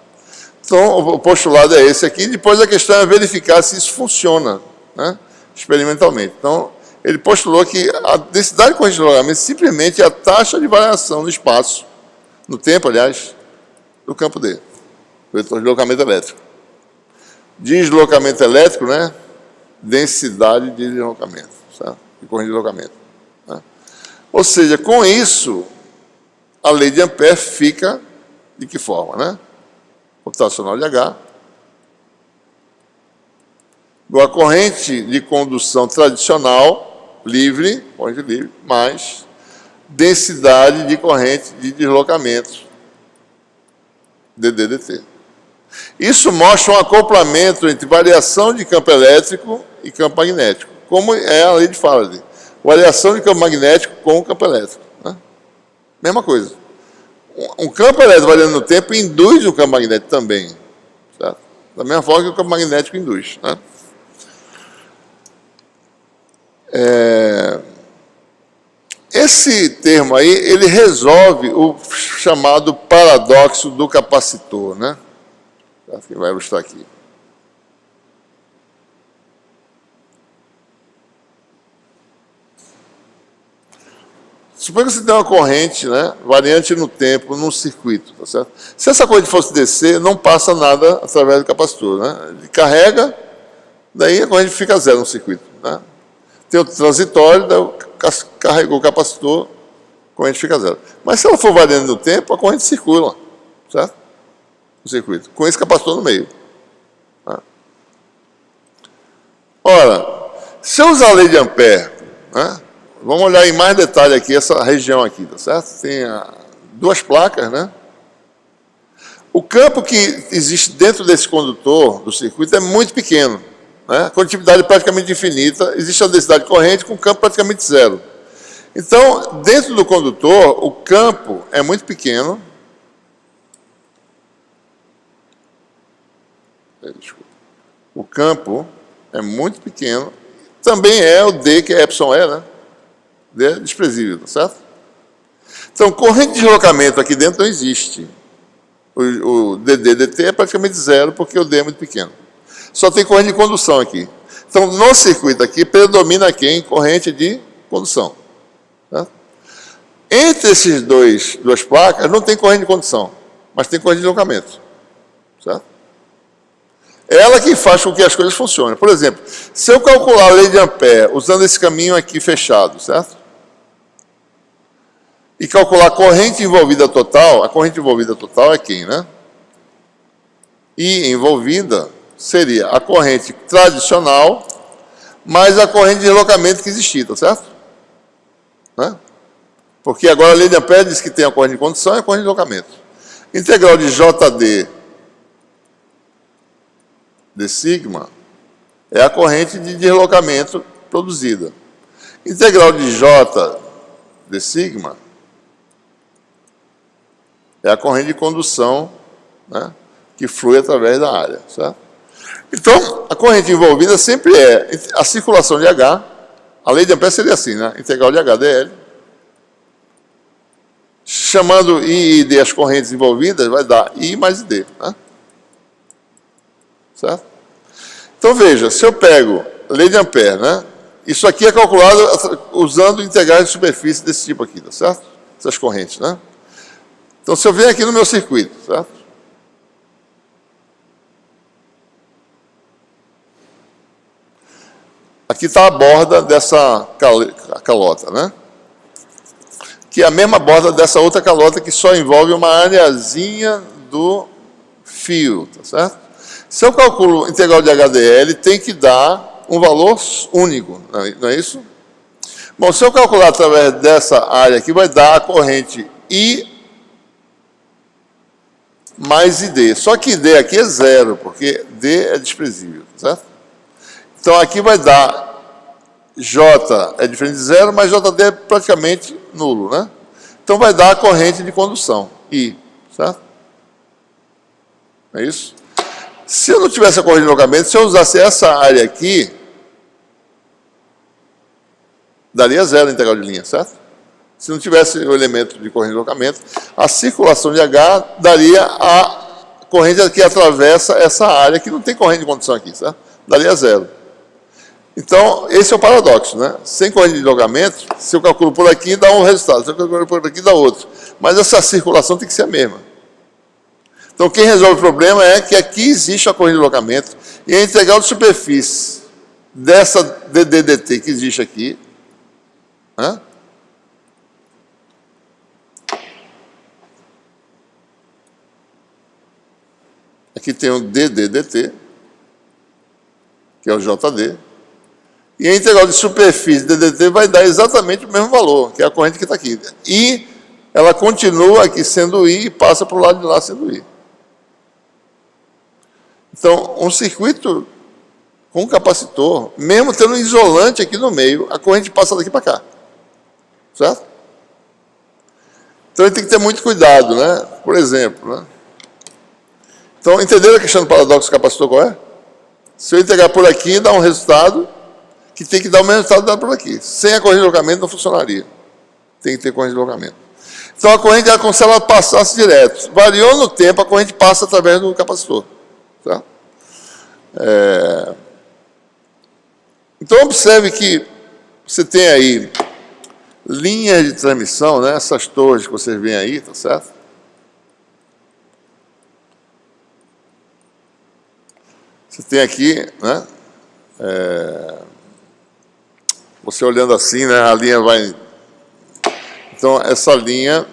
Então, o postulado é esse aqui, depois a questão é verificar se isso funciona, né? Experimentalmente. Então, ele postulou que a densidade de corrente de deslocamento simplesmente é a taxa de variação no espaço, no tempo, aliás, do campo D, vetor de deslocamento elétrico. Deslocamento elétrico, né? Densidade de deslocamento, certo? De corrente de deslocamento. Né? Ou seja, com isso, a lei de Ampère fica de que forma, né? Rotacional de H. A corrente de condução tradicional, livre, corrente livre, mais densidade de corrente de deslocamento, dDdt. Isso mostra um acoplamento entre variação de campo elétrico e campo magnético, como é a lei de Faraday. Variação de campo magnético com o campo elétrico. Né? Mesma coisa. Um campo elétrico variando no tempo induz o campo magnético também. Certo? Da mesma forma que o campo magnético induz. Né? Esse termo aí, ele resolve o chamado paradoxo do capacitor, né? Que vai ilustrar aqui. Suponha que você tem uma corrente, né, variante no tempo, num circuito, tá certo? Se essa corrente fosse descer, não passa nada através do capacitor, né? Ele carrega, daí a corrente fica zero no circuito, né? Tem o transitório, daí carregou o capacitor, a corrente fica zero. Mas se ela for variando no tempo, a corrente circula, certo? No circuito, com esse capacitor no meio. Tá? Ora, se eu usar a lei de Ampère, né? Vamos olhar em mais detalhe aqui, essa região aqui, tá certo? Tem duas placas, né? O campo que existe dentro desse condutor, do circuito, é muito pequeno. Né? Condutividade praticamente infinita, existe a densidade de corrente com campo praticamente zero. Então, dentro do condutor, o campo é muito pequeno. Desculpa. O campo é muito pequeno. Também é o D, que é εE, né? D é desprezível, tá certo? Então, corrente de deslocamento aqui dentro não existe. O dDdt é praticamente zero, porque o D é muito pequeno. Só tem corrente de condução aqui. Então, no circuito aqui, predomina quem? Corrente de condução. Certo? Entre esses duas placas, não tem corrente de condução, mas tem corrente de deslocamento. Certo? É ela que faz com que as coisas funcionem. Por exemplo, se eu calcular a lei de Ampère usando esse caminho aqui fechado, certo? E calcular a corrente envolvida total, a corrente envolvida total é quem, né? I envolvida seria a corrente tradicional mais a corrente de deslocamento que existia, tá certo? Né? Porque agora a lei de Ampère diz que tem a corrente de condução e a corrente de deslocamento. Integral de JD de sigma é a corrente de deslocamento produzida. Integral de J de sigma é a corrente de condução, né, que flui através da área. Certo? Então, a corrente envolvida sempre é a circulação de H. A lei de Ampère seria assim, né? Integral de HdL. Chamando I e D as correntes envolvidas, vai dar I mais D. Né? Certo? Então, veja, se eu pego a lei de Ampère, né? Isso aqui é calculado usando integrais de superfície desse tipo aqui, tá certo? Essas correntes, né? Então, se eu venho aqui no meu circuito, certo? Aqui está a borda dessa calota, né? Que é a mesma borda dessa outra calota que só envolve uma areazinha do fio, tá certo? Se eu calculo o integral de HdL, tem que dar um valor único, não é isso? Bom, se eu calcular através dessa área aqui, vai dar a corrente I mais ID. Só que ID aqui é zero, porque D é desprezível, certo? Então aqui vai dar J é diferente de zero, mas JD é praticamente nulo, né? Então vai dar a corrente de condução, I, certo? É isso? Se eu não tivesse a corrente de deslocamento, se eu usasse essa área aqui, daria zero a integral de linha, certo? Se não tivesse o elemento de corrente de deslocamento, a circulação de H daria a corrente que atravessa essa área que não tem corrente de condução aqui, certo? Daria zero. Então, esse é o paradoxo, né? Sem corrente de deslocamento, se eu calculo por aqui, dá um resultado. Se eu calculo por aqui, dá outro. Mas essa circulação tem que ser a mesma. Então, quem resolve o problema é que aqui existe a corrente de deslocamento e a integral de superfície dessa dDdt que existe aqui, né? Aqui tem o DDDT, que é o JD. E a integral de superfície DDT vai dar exatamente o mesmo valor, que é a corrente que está aqui. E ela continua aqui sendo I e passa para o lado de lá sendo I. Então, um circuito com capacitor, mesmo tendo um isolante aqui no meio, a corrente passa daqui para cá. Certo? Então, ele tem que ter muito cuidado, né? Por exemplo, né? Então, entenderam a questão do paradoxo capacitor qual é? Se eu integrar por aqui, dá um resultado que tem que dar o mesmo resultado dado por aqui. Sem a corrente de deslocamento não funcionaria. Tem que ter corrente de deslocamento. Então, a corrente é como se ela passasse direto. Variou no tempo, a corrente passa através do capacitor. Tá? Então, observe que você tem aí linhas de transmissão, né? Essas torres que vocês veem aí, tá certo? Você tem aqui, né? Você olhando assim, né? A linha vai... Então, essa linha,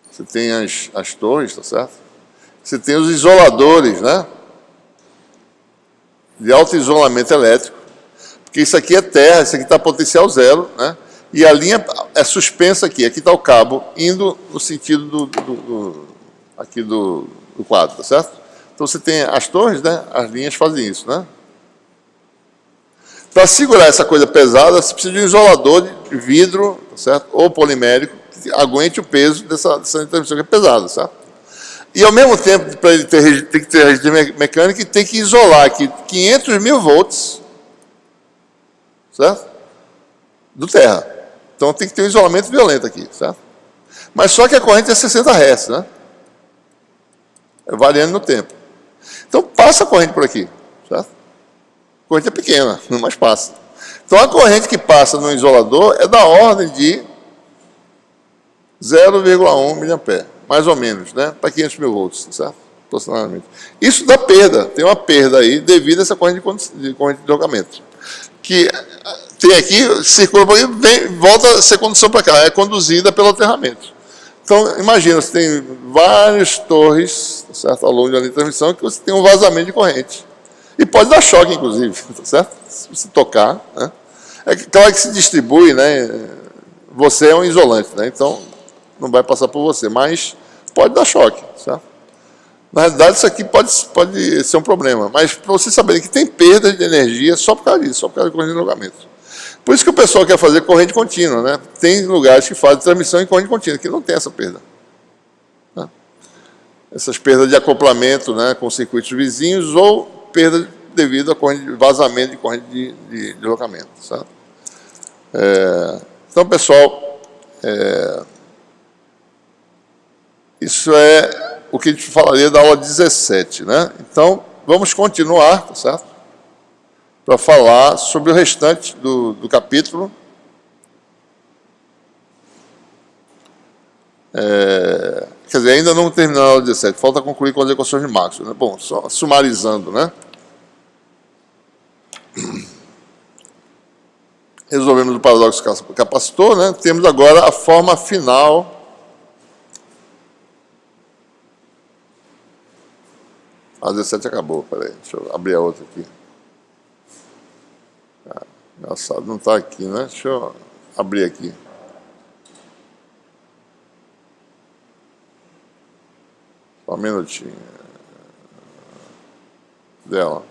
você tem as torres, tá certo? Você tem os isoladores, né? De alto isolamento elétrico, porque isso aqui é terra, isso aqui está potencial zero, né? E a linha é suspensa aqui está o cabo indo no sentido aqui do quadro, tá certo? Então você tem as torres, né? As linhas fazem isso, né? Para segurar essa coisa pesada, você precisa de um isolador de vidro, tá certo? Ou polimérico, que aguente o peso dessa transmissão que é pesada, certo? E ao mesmo tempo, para ele tem que ter resistência mecânica e tem que isolar aqui 500 mil volts, certo? Do terra. Então tem que ter um isolamento violento aqui, certo? Mas só que a corrente é 60 Hz, né? É variando no tempo. Então passa a corrente por aqui, certo? A corrente é pequena, mas passa. Então a corrente que passa no isolador é da ordem de 0,1 mA, mais ou menos, né? Para 500 mil volts, certo? Aproximadamente. Isso dá perda, tem uma perda aí devido a essa corrente de deslocamento. Que tem aqui, circula por aí, volta a ser condução para cá, é conduzida pelo aterramento. Então, imagina, você tem várias torres, certo? Ao longo da linha de transmissão, que você tem um vazamento de corrente. E pode dar choque, inclusive, tá certo? Se você tocar, né? É claro que se distribui, né? Você é um isolante, né? Então, não vai passar por você, mas pode dar choque, certo? Na realidade, isso aqui pode ser um problema, mas para você saber que tem perda de energia só por causa disso, só por causa do corrente de deslocamento. Por isso que o pessoal quer fazer corrente contínua, né? Tem lugares que fazem transmissão em corrente contínua, que não tem essa perda. Né? Essas perdas de acoplamento, né, com circuitos vizinhos ou perda devido a vazamento de corrente de deslocamento. Certo? Então, pessoal, isso é o que a gente falaria da aula 17. Né? Então, vamos continuar, tá certo? Para falar sobre o restante do capítulo. Quer dizer, ainda não terminou a aula 17, falta concluir com as equações de Maxwell. Né? Bom, só sumarizando, né? Resolvemos o paradoxo capacitor, né? Temos agora a forma final a 17 acabou, peraí, deixa eu abrir a outra aqui. Engraçado, não está aqui, né? Deixa eu abrir aqui. Só um minutinho. Dela.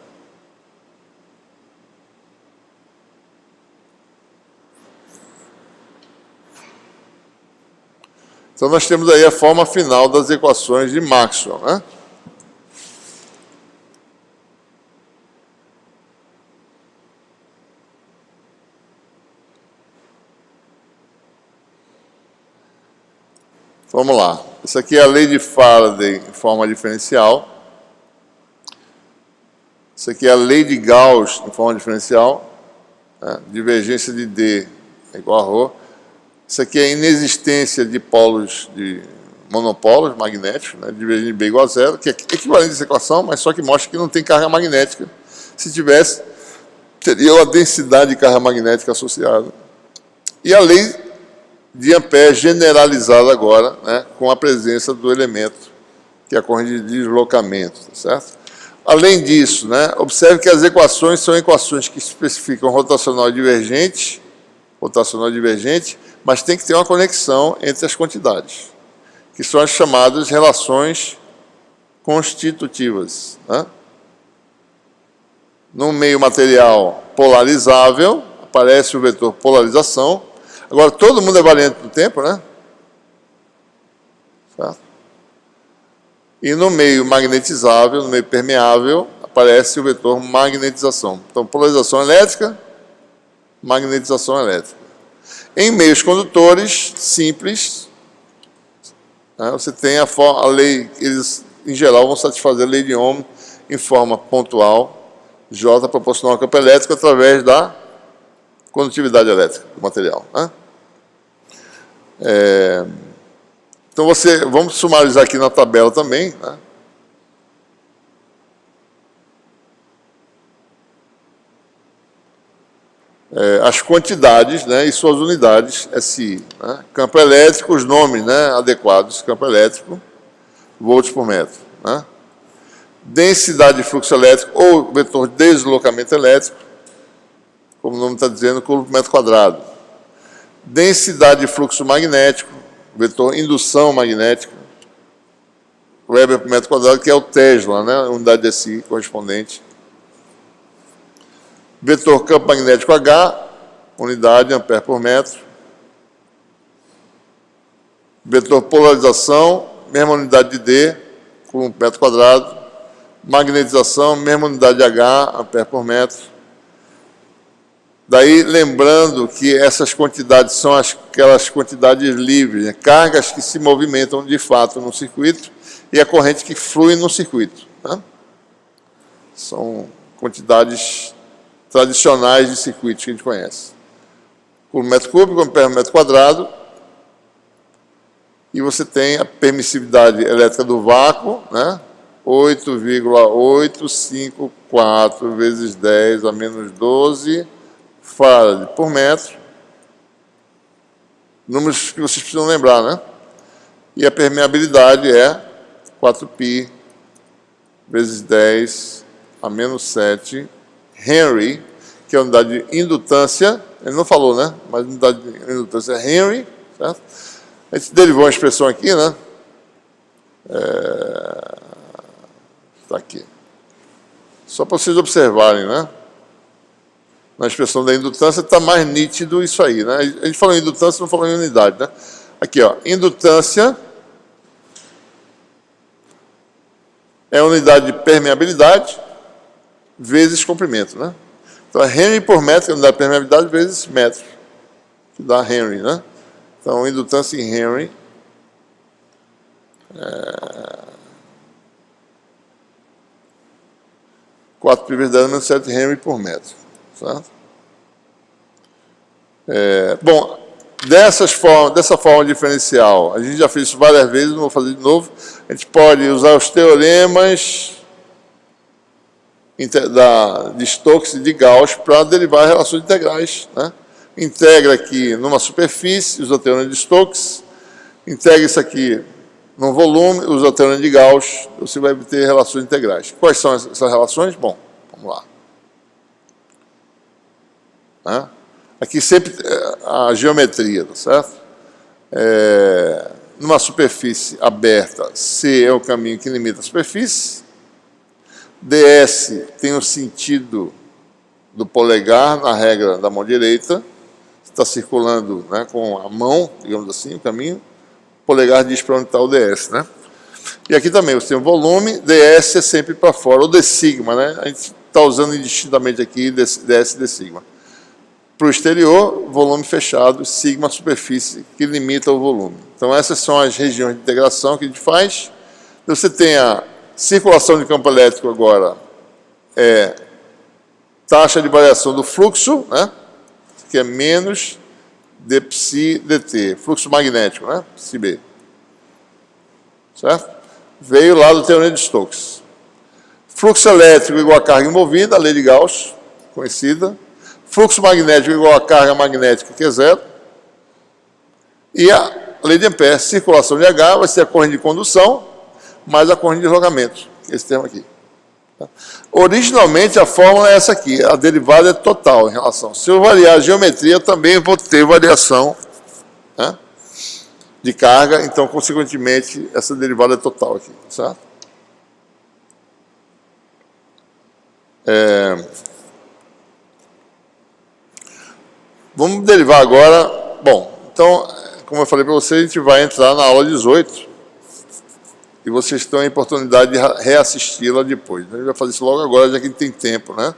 Então, nós temos aí a forma final das equações de Maxwell, né? Vamos lá. Isso aqui é a lei de Faraday em forma diferencial. Isso aqui é a lei de Gauss em forma diferencial. Né? Divergência de D é igual a ρ. Isso aqui é a inexistência de polos, de monopolos magnéticos, né? Divergência de B igual a zero, que é equivalente a essa equação, mas só que mostra que não tem carga magnética. Se tivesse, teria a densidade de carga magnética associada. E a lei de Ampère generalizada agora, né, com a presença do elemento que é a corrente de deslocamento, tá certo? Além disso, né, observe que as equações são equações que especificam rotacional divergente, mas tem que ter uma conexão entre as quantidades, que são as chamadas relações constitutivas, né? No meio material polarizável, aparece o vetor polarização. Agora, todo mundo é variante do tempo, né? Certo? E no meio magnetizável, no meio permeável, aparece o vetor magnetização. Então, polarização elétrica, magnetização elétrica. Em meios condutores simples, né, você tem a lei, eles em geral vão satisfazer a lei de Ohm em forma pontual, J proporcional ao campo elétrico através da condutividade elétrica do material, né? Então, vamos sumarizar aqui na tabela também, né? As quantidades, né, e suas unidades, SI. Né? Campo elétrico, os nomes, né, adequados, campo elétrico, volts por metro. Né? Densidade de fluxo elétrico ou vetor de deslocamento elétrico, como o nome está dizendo, coulomb por metro quadrado. Densidade de fluxo magnético, vetor indução magnética, Weber por metro quadrado, que é o Tesla, né, unidade de SI correspondente. Vetor campo magnético H, unidade, ampere por metro. Vetor polarização, mesma unidade de D, coulomb por metro quadrado. Magnetização, mesma unidade de H, ampere por metro. Daí, lembrando que essas quantidades são aquelas quantidades livres, né? Cargas que se movimentam de fato no circuito e a corrente que flui no circuito. Né? São quantidades tradicionais de circuitos que a gente conhece. Coulomb metro cúbico, ampere por metro quadrado. E você tem a permissividade elétrica do vácuo, né? 8,854 vezes 10 a menos 12 farad por metro. Números que vocês precisam lembrar, né? E a permeabilidade é 4π vezes 10 a menos 7 Henry, que é a unidade de indutância. Ele não falou, né? Mas a unidade de indutância é Henry, certo? A gente derivou uma expressão aqui, né? Está aqui. Só para vocês observarem, né? Na expressão da indutância está mais nítido isso aí, né? A gente falou em indutância, não falou em unidade, né? Aqui, ó, indutância é a unidade de permeabilidade vezes comprimento, né? Então, é Henry por metro, que é a unidade de permeabilidade, vezes metro, que dá Henry, né? Então, indutância em Henry 4π vezes 10 a menos 7 Henry por metro. Certo? Bom, dessa forma diferencial, a gente já fez isso várias vezes, não vou fazer de novo. A gente pode usar os teoremas de Stokes e de Gauss para derivar relações integrais. Né? Integra aqui numa superfície, usa o teorema de Stokes. Integra isso aqui num volume, usa o teorema de Gauss. Você vai ter relações integrais. Quais são essas relações? Bom, vamos lá. Né? Aqui sempre a geometria, tá certo? Numa superfície aberta, C é o caminho que limita a superfície. DS tem o sentido do polegar na regra da mão direita. Está circulando, né, com a mão, digamos assim, o caminho. O polegar diz para onde está o DS, né? E aqui também você tem o volume, DS é sempre para fora, ou D sigma, né? A gente está usando indistintamente aqui DS e D sigma. Para o exterior, volume fechado, sigma superfície, que limita o volume. Então, essas são as regiões de integração que a gente faz. Você tem a circulação de campo elétrico agora, taxa de variação do fluxo, né? Que é menos dψ dt, fluxo magnético, né? Pσb. Certo? Veio lá do teorema de Stokes. Fluxo elétrico igual a carga envolvida, a lei de Gauss, conhecida. Fluxo magnético igual a carga magnética, que é zero. E a lei de Ampère, circulação de H, vai ser a corrente de condução. mais a corrente de deslocamento, esse termo aqui. Tá? Originalmente, a fórmula é essa aqui, a derivada é total em relação. Se eu variar a geometria, eu também vou ter variação, né, de carga, então, consequentemente, essa derivada é total aqui, certo? Vamos derivar agora. Bom, então, como eu falei para vocês, a gente vai entrar na aula 18 e vocês têm a oportunidade de reassisti-la depois. A gente vai fazer isso logo agora, já que a gente tem tempo, né?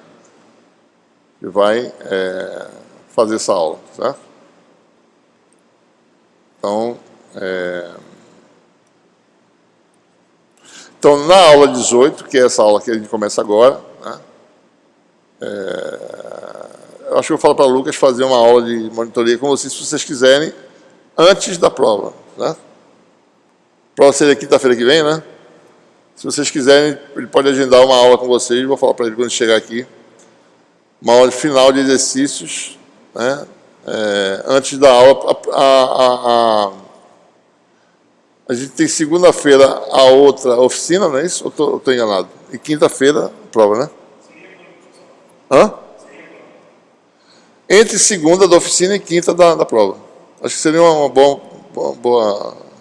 E vai fazer essa aula, certo? Então, na aula 18, que é essa aula que a gente começa agora, né? Eu acho que eu falo para o Lucas fazer uma aula de monitoria com vocês, se vocês quiserem, antes da prova, né? A prova seria quinta-feira que vem, né? Se vocês quiserem, ele pode agendar uma aula com vocês, vou falar para ele quando chegar aqui. Uma aula final de exercícios, né? Antes da aula. A gente tem segunda-feira a outra oficina, não é isso? Ou estou enganado? E quinta-feira, prova, né? Hã? Entre segunda da oficina e quinta da prova. Acho que seria uma boa...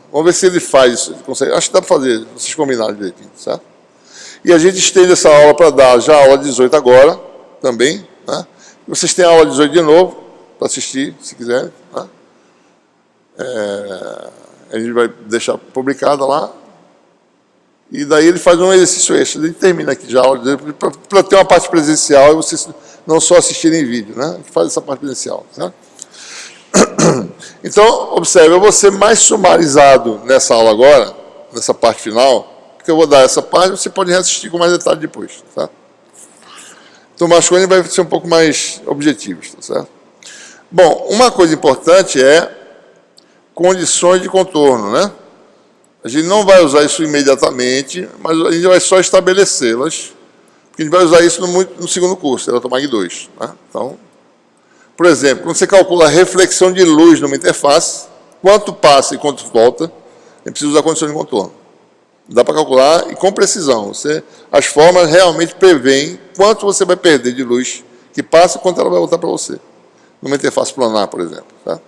Vamos ver se ele faz isso. Ele consegue. Acho que dá para fazer, vocês combinarem direitinho, certo? E a gente estende essa aula para dar já a aula 18 agora, também, né? Vocês têm a aula 18 de novo, para assistir, se quiserem, né? A gente vai deixar publicada lá. E daí ele faz um exercício extra. Ele termina aqui já a aula 18, para ter uma parte presencial e vocês não só assistirem em vídeo, né? A gente faz essa parte presencial, certo? Então, observe, eu vou ser mais sumarizado nessa aula agora, nessa parte final, porque eu vou dar essa parte, você pode reassistir com mais detalhe depois, tá? Então, o Mascone vai ser um pouco mais objetivo, tá certo? Bom, uma coisa importante é condições de contorno, né? A gente não vai usar isso imediatamente, mas a gente vai só estabelecê-las, porque a gente vai usar isso no segundo curso, Eletromag 2, né? Então, por exemplo, quando você calcula a reflexão de luz numa interface, quanto passa e quanto volta, a gente precisa usar condições de contorno. Dá para calcular e com precisão. As formas realmente prevêem quanto você vai perder de luz que passa e quanto ela vai voltar para você. Numa interface planar, por exemplo. Tá?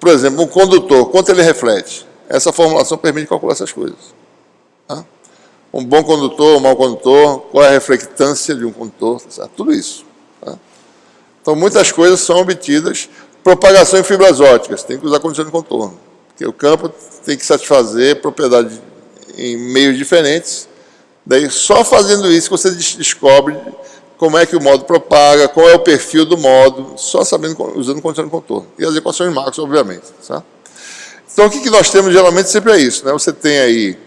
Por exemplo, um condutor, quanto ele reflete? Essa formulação permite calcular essas coisas. Tá? Um bom condutor, um mau condutor, qual é a reflectância de um condutor, tá? Tudo isso. Tá? Então, muitas coisas são obtidas. Propagação em fibras ópticas, tem que usar condições de contorno, porque o campo tem que satisfazer propriedades em meios diferentes. Daí, só fazendo isso, você descobre como é que o modo propaga, qual é o perfil do modo, só sabendo, usando condições de contorno. E as equações de Maxwell, obviamente. Tá? Então, o que nós temos geralmente sempre é isso, né? Você tem aí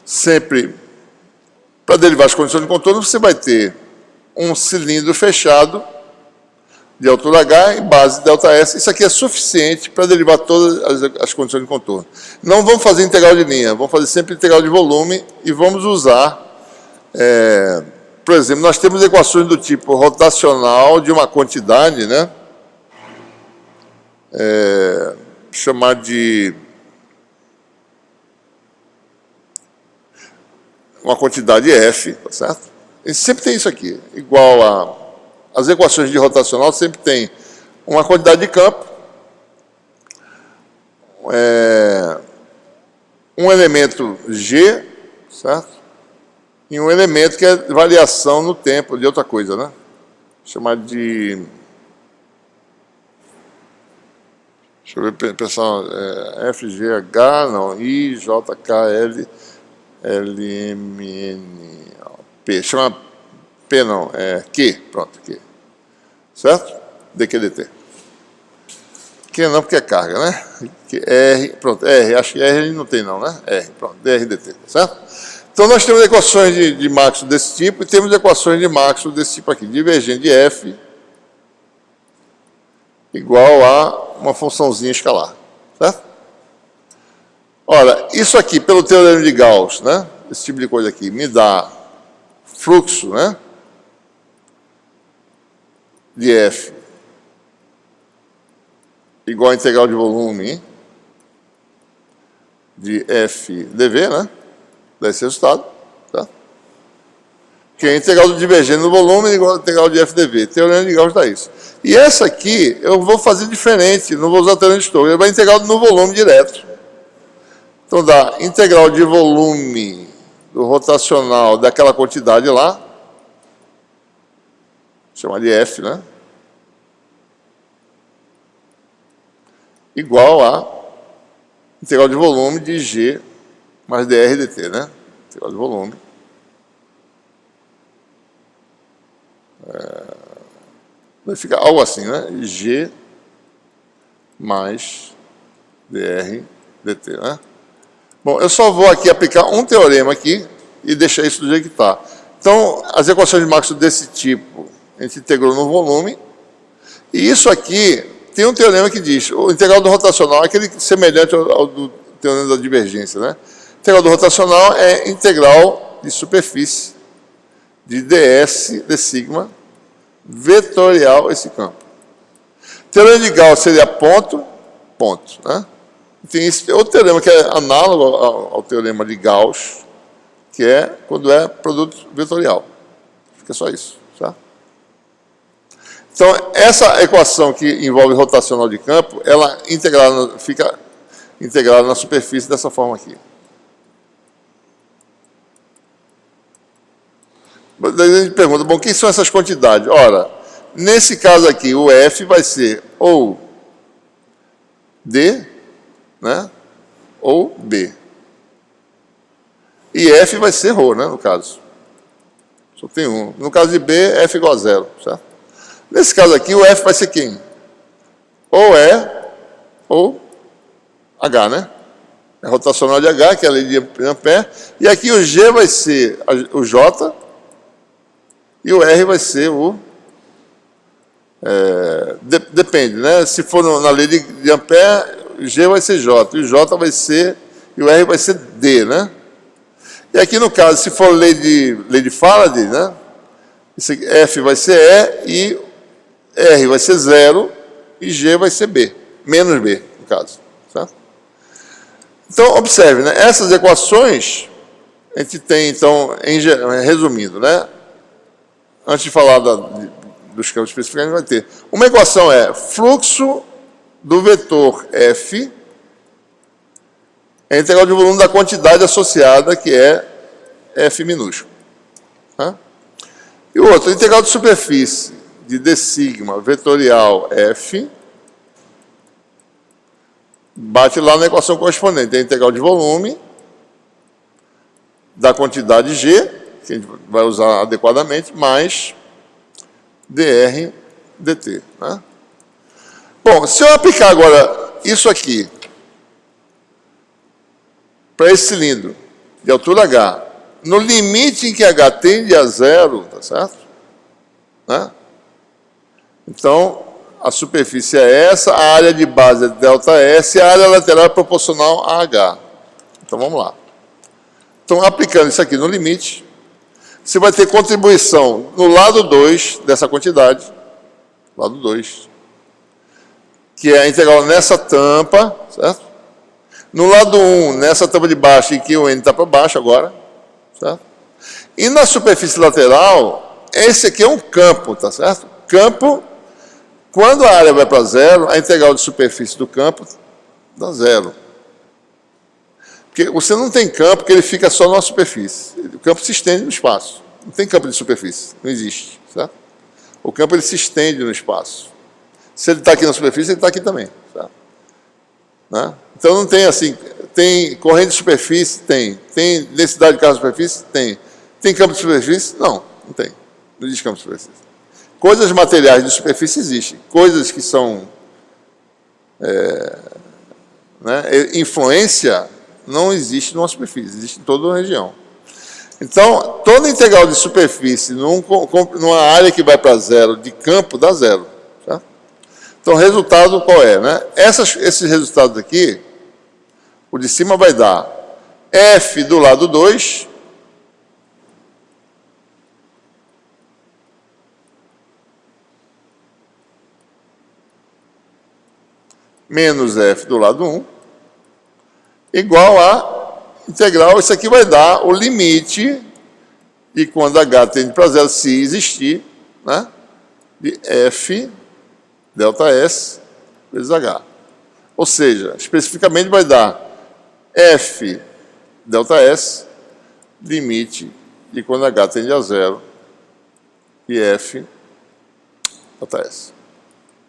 sempre, para derivar as condições de contorno, você vai ter um cilindro fechado de altura H e base ΔS. Isso aqui é suficiente para derivar todas as condições de contorno. Não vamos fazer integral de linha, vamos fazer sempre integral de volume e vamos usar, por exemplo, nós temos equações do tipo rotacional de uma quantidade, né? Chamar de uma quantidade F, tá certo? E sempre tem isso aqui, igual a... As equações de rotacional sempre tem uma quantidade de campo, um elemento G, certo? E um elemento que é variação no tempo de outra coisa, né? Chamar de... Deixa eu ver, pessoal, FGH, não, IJKL, LMN, P, chama P não, Q, pronto, Q, certo? DQDT. Q não, porque é carga, né? R, pronto, R, acho que R não tem não, né? R, pronto, DRDT, certo? Então nós temos equações de Maxwell desse tipo e temos equações de Maxwell desse tipo aqui, divergente de F igual a uma funçãozinha escalar, certo? Ora, isso aqui, pelo teorema de Gauss, né? Esse tipo de coisa aqui, me dá fluxo, né? De F igual a integral de volume de f dv, né? Desse resultado, tá? Que é a integral do divergente no volume igual a integral de f dv. Teorema de Gauss dá isso. E essa aqui eu vou fazer diferente, não vou usar teorema de Stokes, eu vou integral no volume direto. Então dá integral de volume do rotacional daquela quantidade lá, chamar de f, né? Igual a integral de volume de G mais dr dt, né? Integral de volume. Vai ficar algo assim, né? G mais dr dt, né? Bom, eu só vou aqui aplicar um teorema aqui e deixar isso do jeito que está. Então, as equações de Maxwell desse tipo, a gente integrou no volume. E isso aqui tem um teorema que diz, o integral do rotacional é aquele semelhante ao do teorema da divergência, né? O integral do rotacional é integral de superfície de ds de sigma vetorial esse campo. O teorema de Gauss seria ponto, né? Tem esse outro teorema que é análogo ao teorema de Gauss, que é quando é produto vetorial. Fica só isso, tá? Então, essa equação que envolve rotacional de campo, ela fica integrada na superfície dessa forma aqui. Daí a gente pergunta, bom, quem são essas quantidades? Ora, nesse caso aqui, o F vai ser ou D, né? Ou B. E F vai ser ρ, né? No caso. Só tem um. No caso de B, F igual a 0, certo? Nesse caso aqui, o F vai ser quem? Ou E, ou H, né? É rotacional de H, que é a lei de Ampère. E aqui o G vai ser o J, e o R vai ser o... depende, né? Se for na lei de Ampère, o G vai ser J, e o J vai ser... E o R vai ser D, né? E aqui no caso, se for lei de Faraday, né? Esse F vai ser E, e R vai ser 0, e G vai ser B, menos B, no caso. Certo? Então, observe, né? Essas equações, a gente tem, então, resumindo, né? Antes de falar dos campos específicos, a gente vai ter. Uma equação é fluxo do vetor F é a integral de volume da quantidade associada, que é F minúsculo. Tá? E o outro, integral de superfície de d sigma vetorial F, bate lá na equação correspondente, é a integral de volume da quantidade G, que a gente vai usar adequadamente, mais dr dt. Né? Bom, se eu aplicar agora isso aqui para esse cilindro de altura H, no limite em que H tende a 0, tá certo? Né? Então, a superfície é essa, a área de base é ΔS e a área lateral é proporcional a H. Então, vamos lá. Então, aplicando isso aqui no limite, você vai ter contribuição no lado 2 dessa quantidade, lado 2, que é a integral nessa tampa, certo? No lado 1, nessa tampa de baixo, em que o N está para baixo agora, certo? E na superfície lateral, esse aqui é um campo, tá certo? Campo, quando a área vai para 0, a integral de superfície do campo dá 0. Porque você não tem campo que ele fica só na superfície. O campo se estende no espaço. Não tem campo de superfície, não existe, certo? O campo ele se estende no espaço. Se ele está aqui na superfície, ele está aqui também, certo? Né? Então não tem assim, tem corrente de superfície? Tem. Tem densidade de carga de superfície? Tem. Tem campo de superfície? Não, não tem. Não existe campo de superfície. Coisas materiais de superfície existem. Coisas que são... influência não existe numa superfície, existe em toda a região. Então, toda integral de superfície numa área que vai para 0 de campo dá 0. Tá? Então, o resultado qual é? Né? Esses resultados aqui, o de cima vai dar F do lado 2 menos F do lado 1 igual a integral. Isso aqui vai dar o limite de quando h tende para zero, se existir, né, de f delta S vezes h. Ou seja, especificamente vai dar f delta S, limite de quando h tende a zero, de f delta S.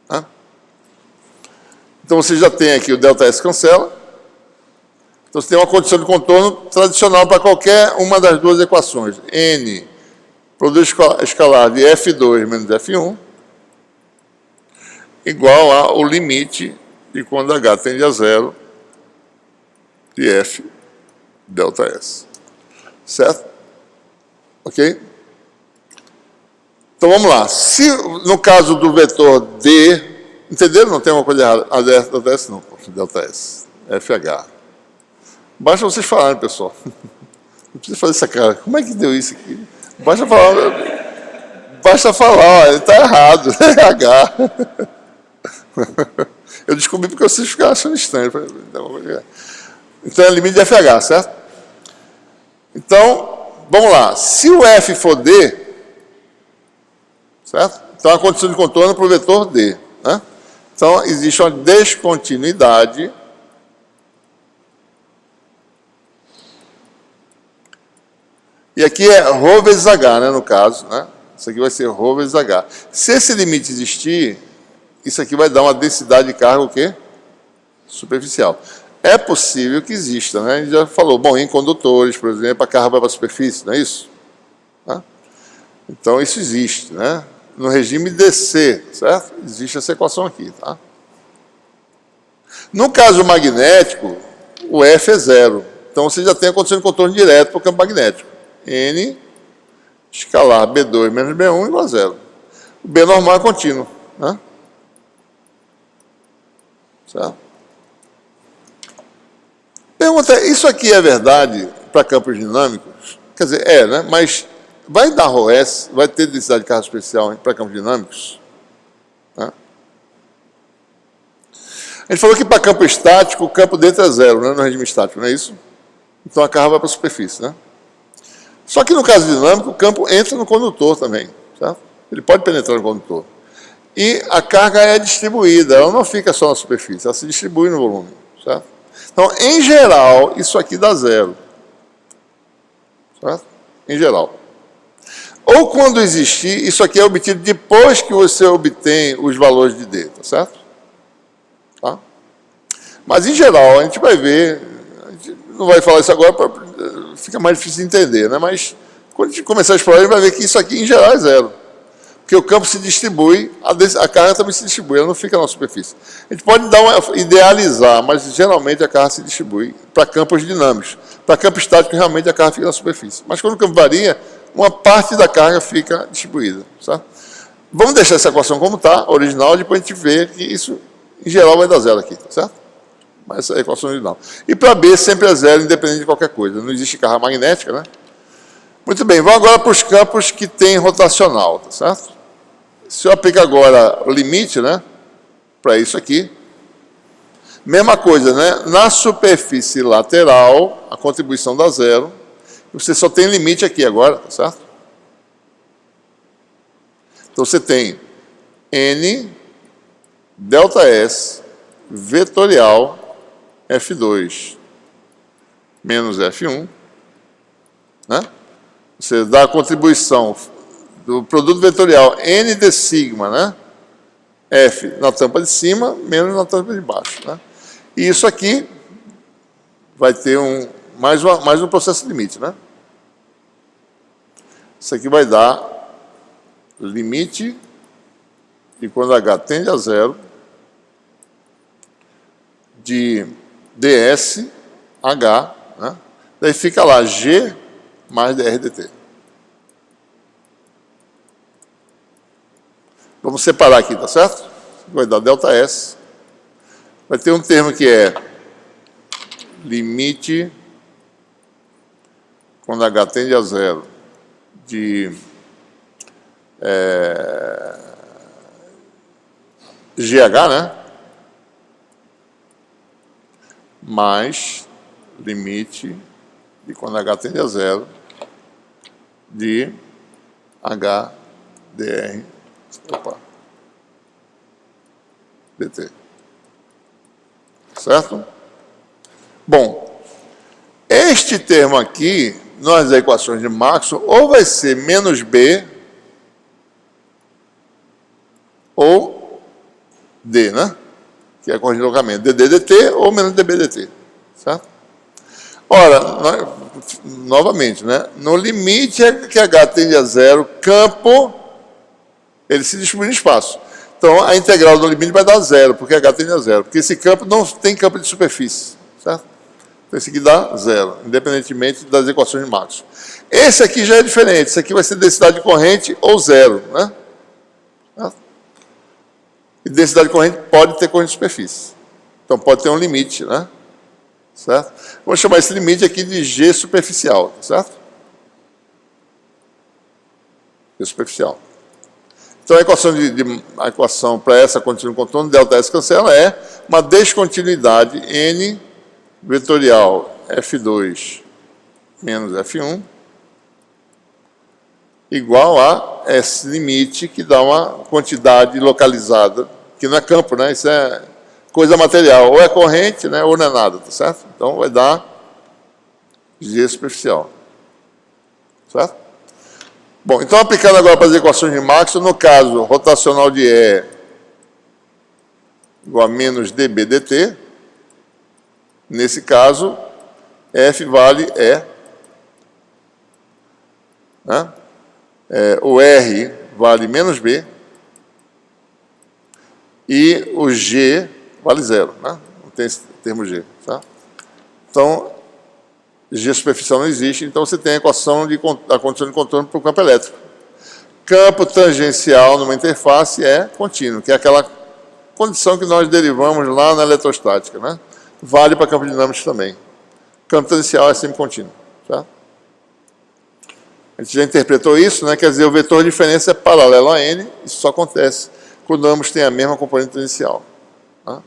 Né? Então você já tem aqui o delta S cancela. Então você tem uma condição de contorno tradicional para qualquer uma das duas equações. N, produto escalar de F2 menos F1, igual ao limite de quando h tende a zero, de f delta S. Certo? Ok? Então vamos lá. Se no caso do vetor D, entenderam? Não tem uma coisa errada. A delta S não, delta S. FH. Basta vocês falarem, pessoal. Não precisa fazer essa cara. Como é que deu isso aqui? Basta falar. Basta falar, ele está errado. É H. Eu descobri porque vocês ficaram achando estranho. Então é limite de FH, certo? Então, vamos lá. Se o F for D, certo? Então a condição de contorno para o vetor D. Né? Então existe uma descontinuidade e aqui é ρ vezes H, né, no caso. Né? Isso aqui vai ser ρ vezes H. Se esse limite existir, isso aqui vai dar uma densidade de carga o quê? Superficial. É possível que exista, né? A gente já falou, bom, em condutores, por exemplo, a carga vai para a superfície, não é isso? Tá? Então isso existe, né? No regime DC, certo? Existe essa equação aqui, tá? No caso magnético, o F é zero. Então você já tem a condição de contorno direto para o campo magnético. N escalar B2 menos B1 igual a zero. O B normal é contínuo, né? Certo? Pergunta, isso aqui é verdade para campos dinâmicos? Quer dizer, é, né? Mas vai dar ρS, vai ter densidade de carga especial para campos dinâmicos? Né? A gente falou que para campo estático, o campo dentro é zero, né? No regime estático, não é isso? Então a carga vai para a superfície, né? Só que no caso dinâmico, o campo entra no condutor também, certo? Ele pode penetrar no condutor. E a carga é distribuída, ela não fica só na superfície, ela se distribui no volume, certo? Então, em geral, isso aqui dá zero. Certo? Em geral. Ou quando existir, isso aqui é obtido depois que você obtém os valores de D, tá certo? Tá? Mas, em geral, a gente vai ver, a gente não vai falar isso agora, fica mais difícil de entender, né? Mas, quando a gente começar a explorar, a gente vai ver que isso aqui, em geral, é zero. Porque o campo se distribui, a carga também se distribui, ela não fica na superfície. A gente pode idealizar, mas geralmente a carga se distribui para campos dinâmicos. Para campo estático, realmente a carga fica na superfície. Mas quando o campo varia, uma parte da carga fica distribuída. Certo? Vamos deixar essa equação como está, original, depois a gente vê que isso, em geral, vai dar zero aqui, tá certo? Mas essa é a equação original. E para B sempre é zero, independente de qualquer coisa. Não existe carga magnética, né? Muito bem, vamos agora para os campos que tem rotacional, tá certo? Se eu aplicar agora o limite, né, para isso aqui, mesma coisa, né? Na superfície lateral, a contribuição dá zero. Você só tem limite aqui agora, tá certo? Então você tem N delta S vetorial F2 menos F1, né? Você dá a contribuição do produto vetorial N de sigma, né? F na tampa de cima, menos na tampa de baixo. Né? E isso aqui vai ter mais um processo limite. Né? Isso aqui vai dar limite de quando H tende a zero de ds H, né? Daí fica lá G mais dr dt. Vamos separar aqui, tá certo? Vai dar delta S. Vai ter um termo que é limite quando H tende a zero de GH, né? Mais limite de quando h tende a zero de h dr dt. Certo? Bom, este termo aqui, nas equações de Maxwell, ou vai ser menos b ou d, né? Que é a corrente de deslocamento, dd dt ou menos db dt. Certo? Ora, novamente, né? No limite que h tende a zero, campo, ele se distribui no espaço. Então, a integral do limite vai dar zero, porque h tende a zero. Porque esse campo não tem campo de superfície. Certo? Então, esse aqui dá zero, independentemente das equações de Maxwell. Esse aqui já é diferente. Esse aqui vai ser densidade de corrente ou zero. Né? Certo? E densidade de corrente pode ter corrente de superfície. Então, pode ter um limite, né? Certo? Vou chamar esse limite aqui de G superficial, certo? G superficial. Então, a equação para essa contínua de contorno, ΔS cancela, é uma descontinuidade N vetorial F2 menos F1 igual a esse limite que dá uma quantidade localizada, que não é campo, né? Isso é coisa material, ou é corrente, né, ou não é nada, tá certo? Então vai dar G superficial. Certo? Bom, então aplicando agora para as equações de Maxwell, no caso, rotacional de E igual a menos dB dt, nesse caso, F vale E, né? O R vale menos B, e o G vale zero, né? Não tem esse termo G. Tá? Então, G superficial não existe, então você tem a equação da condição de contorno para o campo elétrico. Campo tangencial numa interface é contínuo, que é aquela condição que nós derivamos lá na eletrostática. Né? Vale para campo dinâmico também. Campo tangencial é sempre contínuo. Tá? A gente já interpretou isso, né? Quer dizer, o vetor de diferença é paralelo a N, isso só acontece quando ambos têm a mesma componente tangencial. Tá?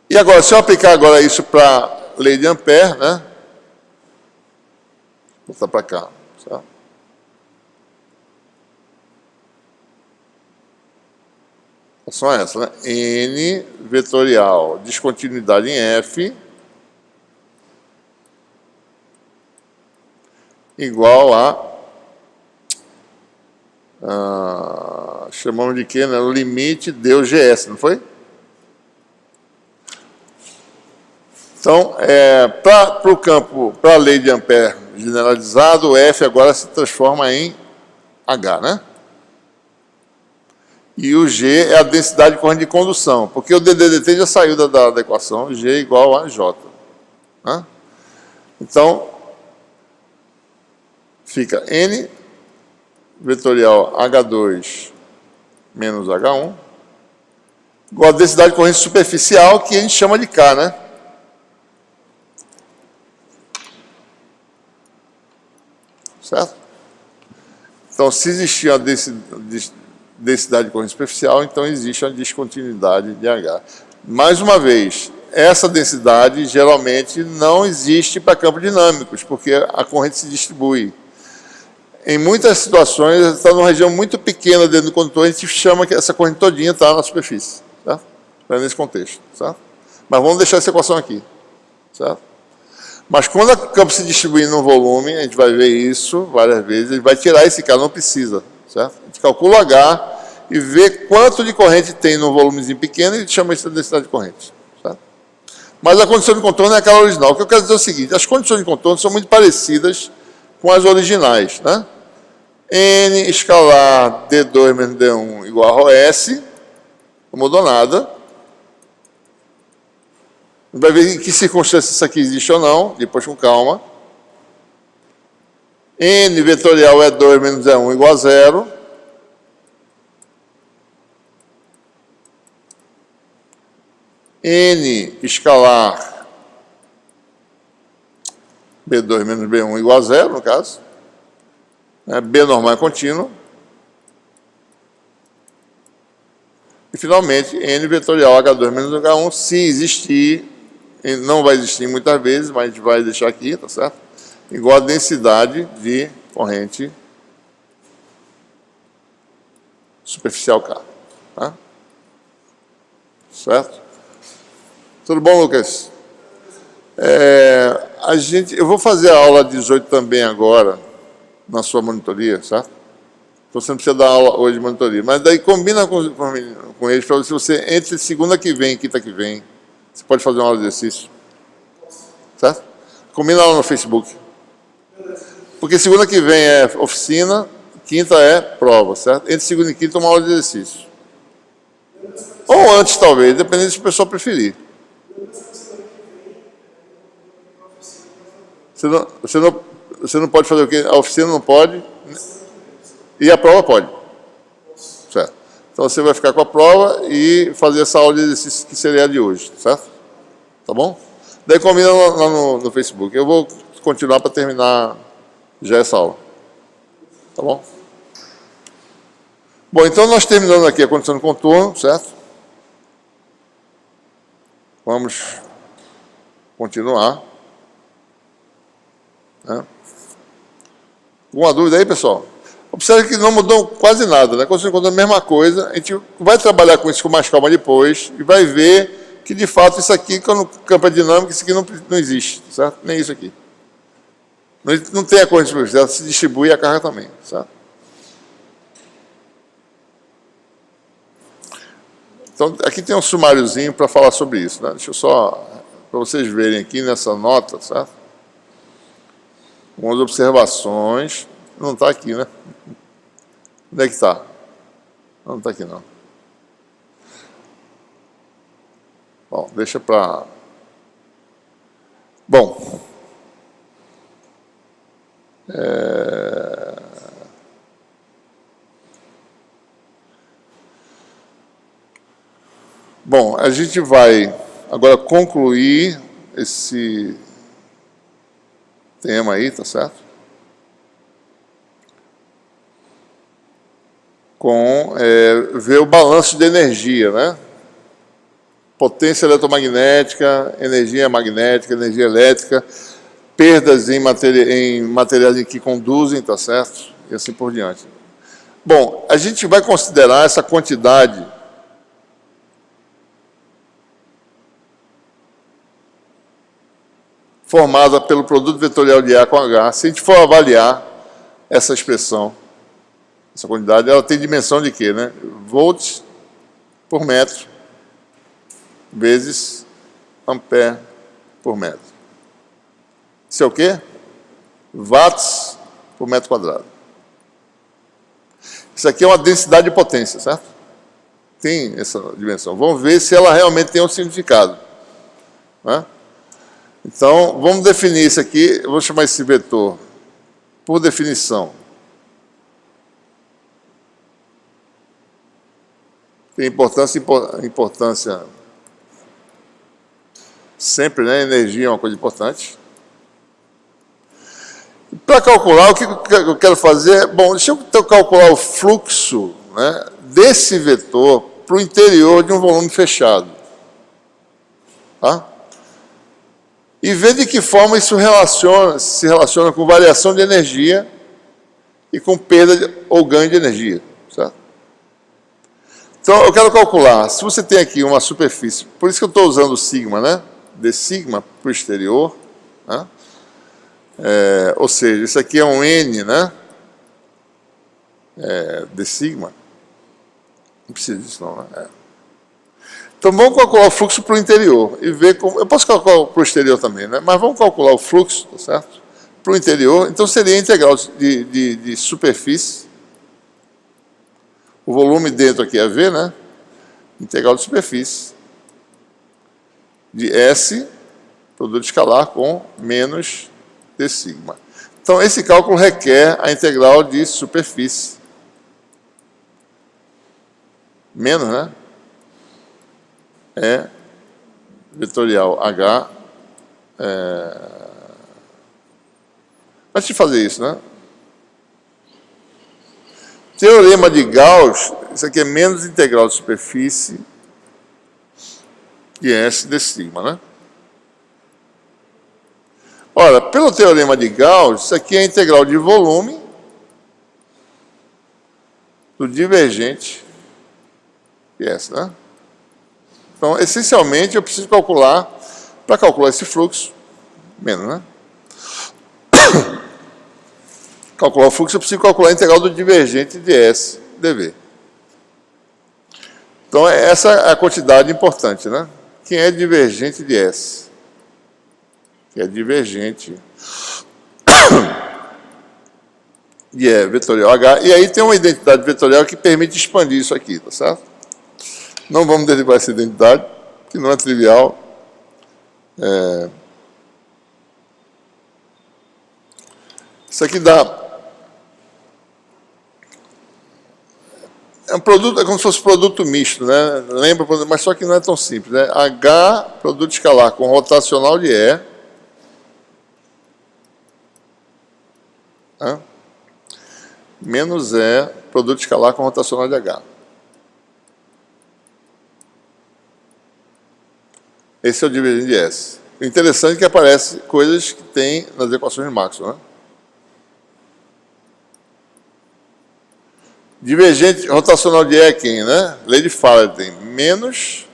E agora, se eu aplicar agora isso para a lei de Ampère, né? Vou botar para cá. Tá? A equação é essa, né? N vetorial, descontinuidade em F, igual a chamamos de quê? Né? O limite deu GS, não foi? Então, para o campo, para a lei de Ampère generalizado, o F agora se transforma em H, né? E o G é a densidade de corrente de condução, porque o dDdt já saiu da equação, G igual a J. Né? Então, fica N vetorial H2 menos H1 igual a densidade de corrente superficial, que a gente chama de K, né? Certo? Então, se existir uma densidade de corrente superficial, então existe uma descontinuidade de H. Mais uma vez, essa densidade geralmente não existe para campos dinâmicos, porque a corrente se distribui. Em muitas situações, está numa região muito pequena dentro do condutor, a gente chama que essa corrente todinha está na superfície. Certo? É nesse contexto. Certo? Mas vamos deixar essa equação aqui. Certo? Mas quando o campo se distribui no volume, a gente vai ver isso várias vezes, a gente vai tirar esse K, não precisa. Certo? A gente calcula o H e vê quanto de corrente tem no volumezinho pequeno e chama isso de densidade de corrente. Certo? Mas a condição de contorno é aquela original. O que eu quero dizer é o seguinte, as condições de contorno são muito parecidas com as originais. Né? N escalar D2 menos D1 igual a ρS, não mudou nada. Vai ver em que circunstâncias isso aqui existe ou não, depois com calma. N vetorial E2 menos E1 igual a zero. N escalar B2 menos B1 igual a zero, no caso. B normal é contínuo. E, finalmente, N vetorial H2 menos H1, se existir não vai existir muitas vezes, mas a gente vai deixar aqui, tá certo? Igual a densidade de corrente superficial K. Tá? Certo? Tudo bom, Lucas? Eu vou fazer a aula 18 também agora, na sua monitoria, certo? Então você não precisa dar aula hoje de monitoria. Mas daí combina com eles, para ver se você, entre segunda que vem e quinta que vem, você pode fazer uma aula de exercício. Certo? Combina lá no Facebook. Porque segunda que vem é oficina, quinta é prova, certo? Entre segunda e quinta, uma aula de exercício. Ou antes, talvez, dependendo se o pessoal preferir. Você não pode fazer o quê? A oficina não pode. E a prova pode. Certo? Então você vai ficar com a prova e fazer essa aula de exercício que seria a de hoje, certo? Tá bom? Daí combina lá no Facebook. Eu vou continuar para terminar já essa aula. Tá bom? Bom, então nós terminamos aqui a condição de contorno, certo? Vamos continuar. Alguma dúvida aí, pessoal? Observe que não mudou quase nada, né? Continua a mesma coisa. A gente vai trabalhar com isso com mais calma depois e vai ver que, de fato, isso aqui, quando o campo é dinâmico, isso aqui não existe, certo? Nem isso aqui. Não tem a corrente superficial, se distribui a carga também, certo? Então, aqui tem um sumáriozinho para falar sobre isso, né? Deixa eu só, para vocês verem aqui nessa nota, certo? Algumas observações. Não está aqui, né? Onde é que está? Não está aqui, não. Bom, deixa para... Bom. Bom, a gente vai agora concluir esse tema aí, tá certo? Com ver o balanço de energia, né? Potência eletromagnética, energia magnética, energia elétrica, perdas em materiais que conduzem, tá certo? E assim por diante. Bom, a gente vai considerar essa quantidade formada pelo produto vetorial de A com H. Se a gente for avaliar essa expressão, essa quantidade, ela tem dimensão de quê, né? Volts por metro vezes ampere por metro. Isso é o quê? Watts por metro quadrado. Isso aqui é uma densidade de potência, certo? Tem essa dimensão. Vamos ver se ela realmente tem um significado. Né? Então, vamos definir isso aqui. Eu vou chamar esse vetor, por definição, tem importância sempre, né? Energia é uma coisa importante. Para calcular, o que eu quero fazer? Bom, deixa eu calcular o fluxo, né, desse vetor para o interior de um volume fechado. Tá? E ver de que forma isso se relaciona com variação de energia e com perda ou ganho de energia. Certo? Então, eu quero calcular, se você tem aqui uma superfície, por isso que eu estou usando o sigma, né? De sigma para o exterior, né? Ou seja, isso aqui é um N, né? De sigma. Não precisa disso, não, né? Então, vamos calcular o fluxo para o interior e ver como... Eu posso calcular para o exterior também, né? Mas vamos calcular o fluxo, tá certo? Para o interior. Então, seria a integral de superfície. O volume dentro aqui é V, né? Integral de superfície. De S, produto escalar, com menos de sigma. Então, esse cálculo requer a integral de superfície. Menos, né? É vetorial H. Antes de fazer isso, né? Teorema de Gauss, isso aqui é menos integral de superfície de S de sigma, né? Ora, pelo teorema de Gauss, isso aqui é a integral de volume do divergente de S, né? Então, essencialmente, eu preciso calcular, para calcular esse fluxo, menos, né? Calcular o fluxo, eu preciso calcular a integral do divergente de S dV. Então, essa é a quantidade importante, né? Quem é divergente de S? Que é divergente de E vetorial H. E aí tem uma identidade vetorial que permite expandir isso aqui, tá certo? Não vamos derivar essa identidade, que não é trivial. Isso aqui dá... É um produto, é como se fosse produto misto, né? Lembra, mas só que não é tão simples, né? H, produto escalar com rotacional de E, né? Menos E, produto escalar com rotacional de H. Esse é o divergente de S. O interessante é que aparece coisas que tem nas equações de Maxwell, né? Divergente rotacional de E é quem, né? Lei de Faraday, menos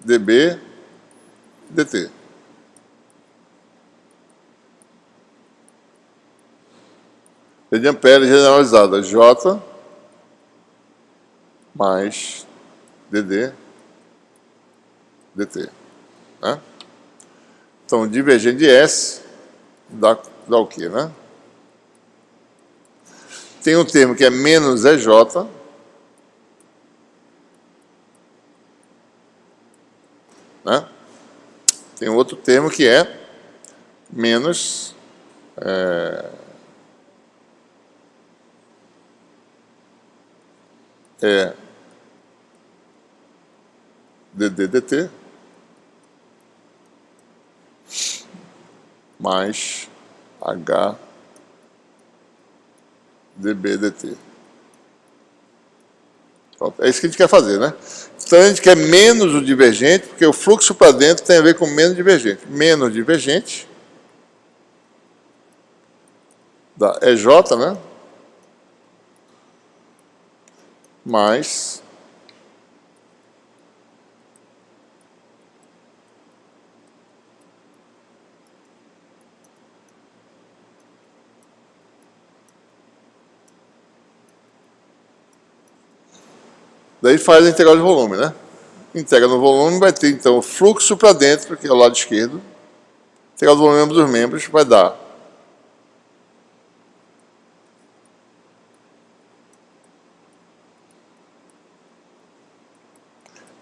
dB dt. Lei de Ampère generalizada, J mais dd dt. Né? Então, divergente de S dá o quê, né? Tem um termo que é menos EJ, né? Tem um outro termo que é menos dd dt mais H dB dt. Pronto. É isso que a gente quer fazer, né? Então a gente quer menos o divergente, porque o fluxo para dentro tem a ver com menos divergente. Menos divergente da EJ, né? Mais daí faz a integral de volume, né? Integra no volume, vai ter então o fluxo para dentro, que é o lado esquerdo. Integral do volume dos membros vai dar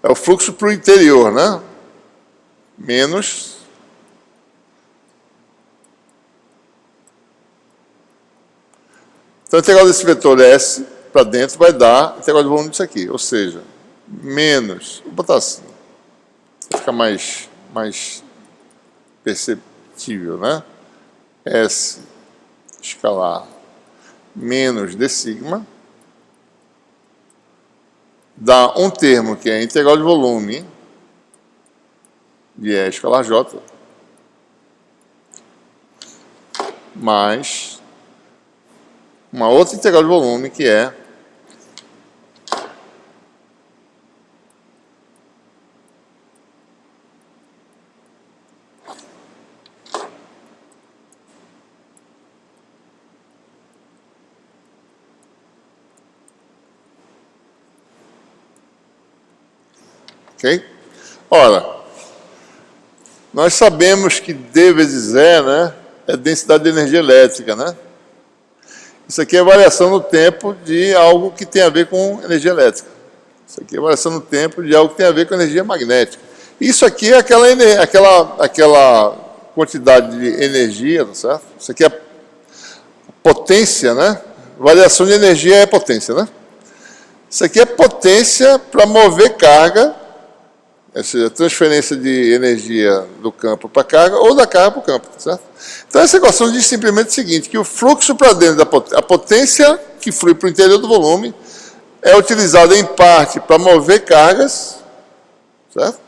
é o fluxo para o interior, né? Menos então a integral desse vetor S para dentro vai dar a integral de volume disso aqui, ou seja, menos, vou botar assim, para ficar mais perceptível, né? S escalar menos d sigma dá um termo que é a integral de volume de E escalar J mais uma outra integral de volume que é ok? Ora, nós sabemos que D vezes E, né, é densidade de energia elétrica, né? Isso aqui é variação no tempo de algo que tem a ver com energia elétrica. Isso aqui é variação no tempo de algo que tem a ver com energia magnética. Isso aqui é aquela quantidade de energia, tá certo? Isso aqui é potência, né? Variação de energia é potência, né? Isso aqui é potência para mover carga, essa transferência de energia do campo para a carga ou da carga para o campo, tá certo? Então essa equação diz simplesmente o seguinte, que o fluxo para dentro a potência que flui para o interior do volume é utilizada em parte para mover cargas, certo?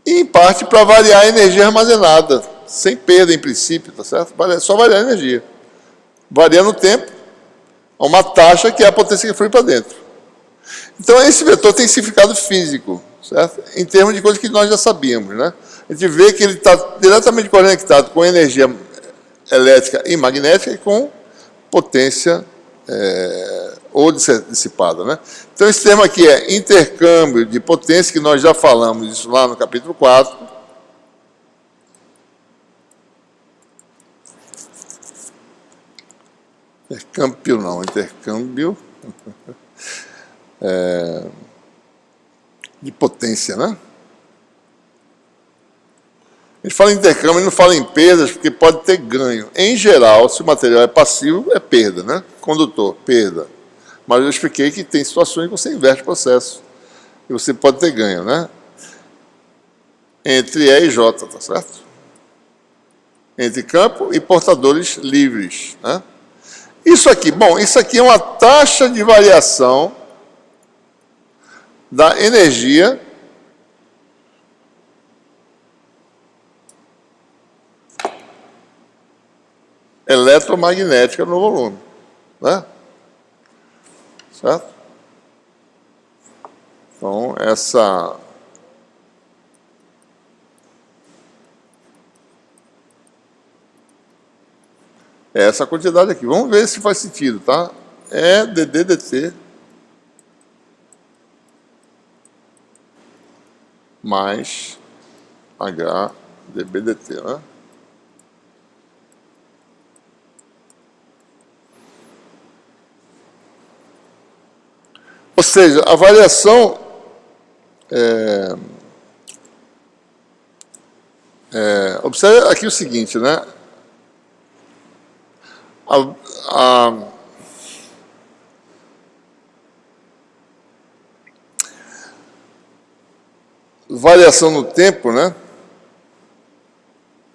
E em parte para variar a energia armazenada, sem perda em princípio, tá certo? Só variar a energia. Varia no tempo, a uma taxa que é a potência que flui para dentro. Então, esse vetor tem significado físico, certo? Em termos de coisas que nós já sabíamos, né? A gente vê que ele está diretamente conectado com energia elétrica e magnética e com potência ou dissipada, né? Então, esse termo aqui é intercâmbio de potência, que nós já falamos isso lá no capítulo 4. Intercâmbio de potência, né? A gente fala em intercâmbio e não fala em perdas, porque pode ter ganho. Em geral, se o material é passivo, é perda, né? Condutor, perda. Mas eu expliquei que tem situações que você inverte o processo e você pode ter ganho, né? Entre E e J, tá certo? Entre campo e portadores livres, né? Isso aqui, bom, isso aqui é uma taxa de variação da energia eletromagnética no volume, né? Certo? Então, essa quantidade aqui. Vamos ver se faz sentido, tá? É dt mais H dBdt, né? Ou seja, a variação observe aqui o seguinte, né? A variação no tempo, né?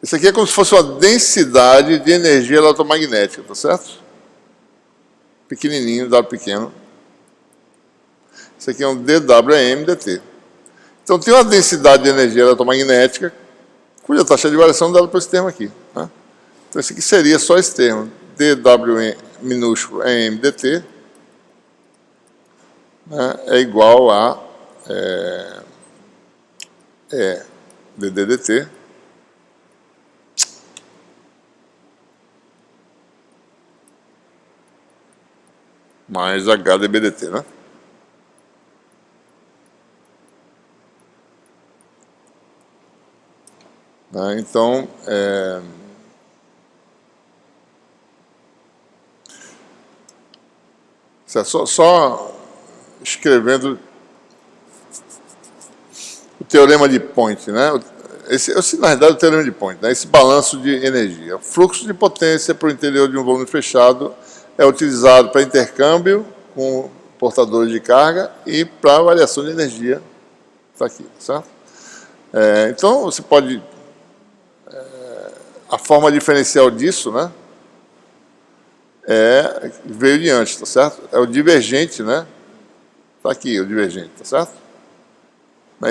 Isso aqui é como se fosse uma densidade de energia eletromagnética, tá certo? Pequenininho, W pequeno. Isso aqui é um dWm/dt. Então, tem uma densidade de energia eletromagnética, cuja taxa de variação é dada por esse termo aqui, né? Então, esse aqui seria só esse termo, dW minúsculo m/dt, né, é igual a dddt mais H dBdt, né? Então, só escrevendo o teorema de Point, né? Na verdade, o teorema de Point, né? Esse balanço de energia. O fluxo de potência para o interior de um volume fechado é utilizado para intercâmbio com portadores de carga e para variação de energia. Está aqui, certo? Então, você pode... a forma diferencial disso, né? Veio de antes, tá certo? É o divergente, né? Está aqui o divergente, tá certo?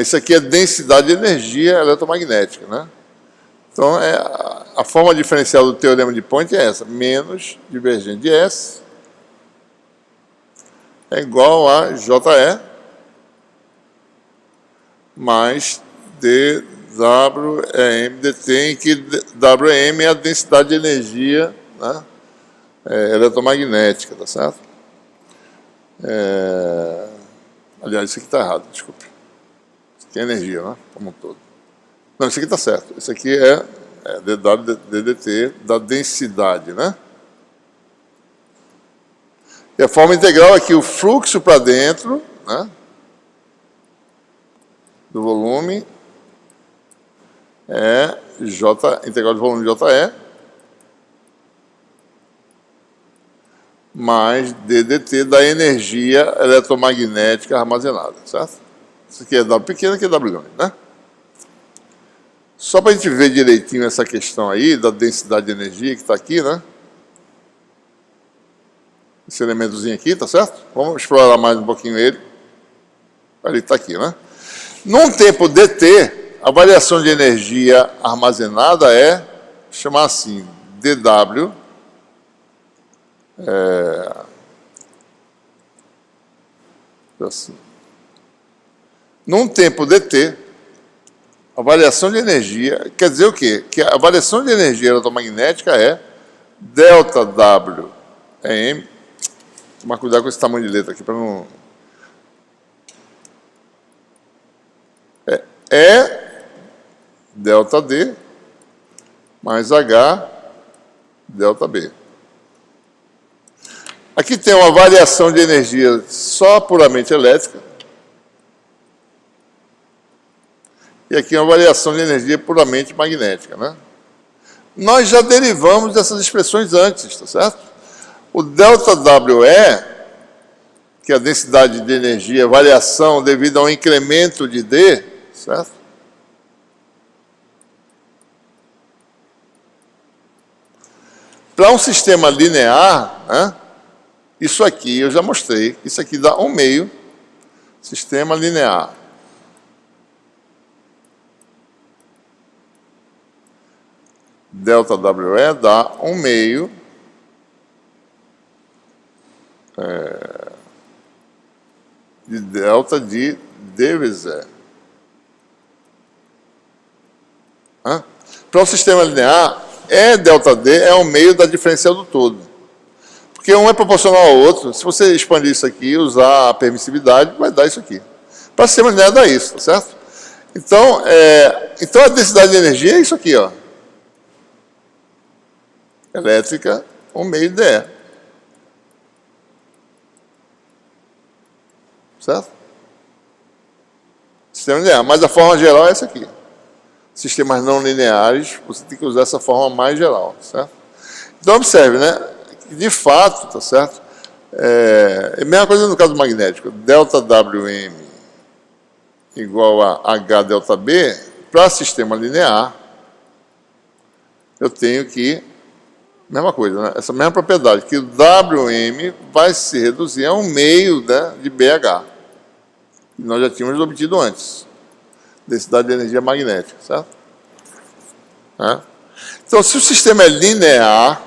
Isso aqui é densidade de energia eletromagnética, né? Então, a forma diferencial do teorema de Point é essa, menos divergente de S é igual a JE mais dWm/dt, em que Wm é a densidade de energia, né? Eletromagnética, tá certo? Aliás, isso aqui está errado, desculpe. Isso aqui é energia, né? Como um todo. Não, isso aqui está certo. Isso aqui é dWdt da densidade, né? E a forma integral é que o fluxo para dentro, né, do volume é integral do volume JE mais ddt da energia eletromagnética armazenada, certo? Isso aqui é W pequeno, aqui é W grande, né? Só para a gente ver direitinho essa questão aí da densidade de energia que está aqui, né? Esse elementozinho aqui, tá certo? Vamos explorar mais um pouquinho ele. Ele está aqui, né? Num tempo dt, a variação de energia armazenada é chamar assim, dW, assim, num tempo dt, a variação de energia, quer dizer o quê? Que a variação de energia eletromagnética é delta W é M. Tomar cuidado com esse tamanho de letra aqui para não. É delta D mais H delta B. Aqui tem uma variação de energia só puramente elétrica. E aqui uma variação de energia puramente magnética, né? Nós já derivamos dessas expressões antes, tá certo? O ΔWE, que é a densidade de energia, variação devido ao incremento de D, certo? Para um sistema linear, né, isso aqui eu já mostrei, isso aqui dá 1/2 sistema linear. ΔWE dá 1/2 de delta de D vezes E. Para um sistema linear, delta D é 1/2 da diferencial do todo. Porque um é proporcional ao outro. Se você expandir isso aqui e usar a permissividade, vai dar isso aqui. Para sistema linear dá isso, tá certo? Então, a densidade de energia é isso aqui, ó. Elétrica, 1/2 DE. Certo? Sistema linear. Mas a forma geral é essa aqui. Sistemas não lineares, você tem que usar essa forma mais geral, certo? Então, observe, né? De fato, tá certo? É a mesma coisa no caso magnético. Delta WM igual a H delta B, para sistema linear, eu tenho que, mesma coisa, né? Essa mesma propriedade, que o WM vai se reduzir a 1/2, né, de BH. Que nós já tínhamos obtido antes. Densidade de energia magnética, certo? Então, se o sistema é linear,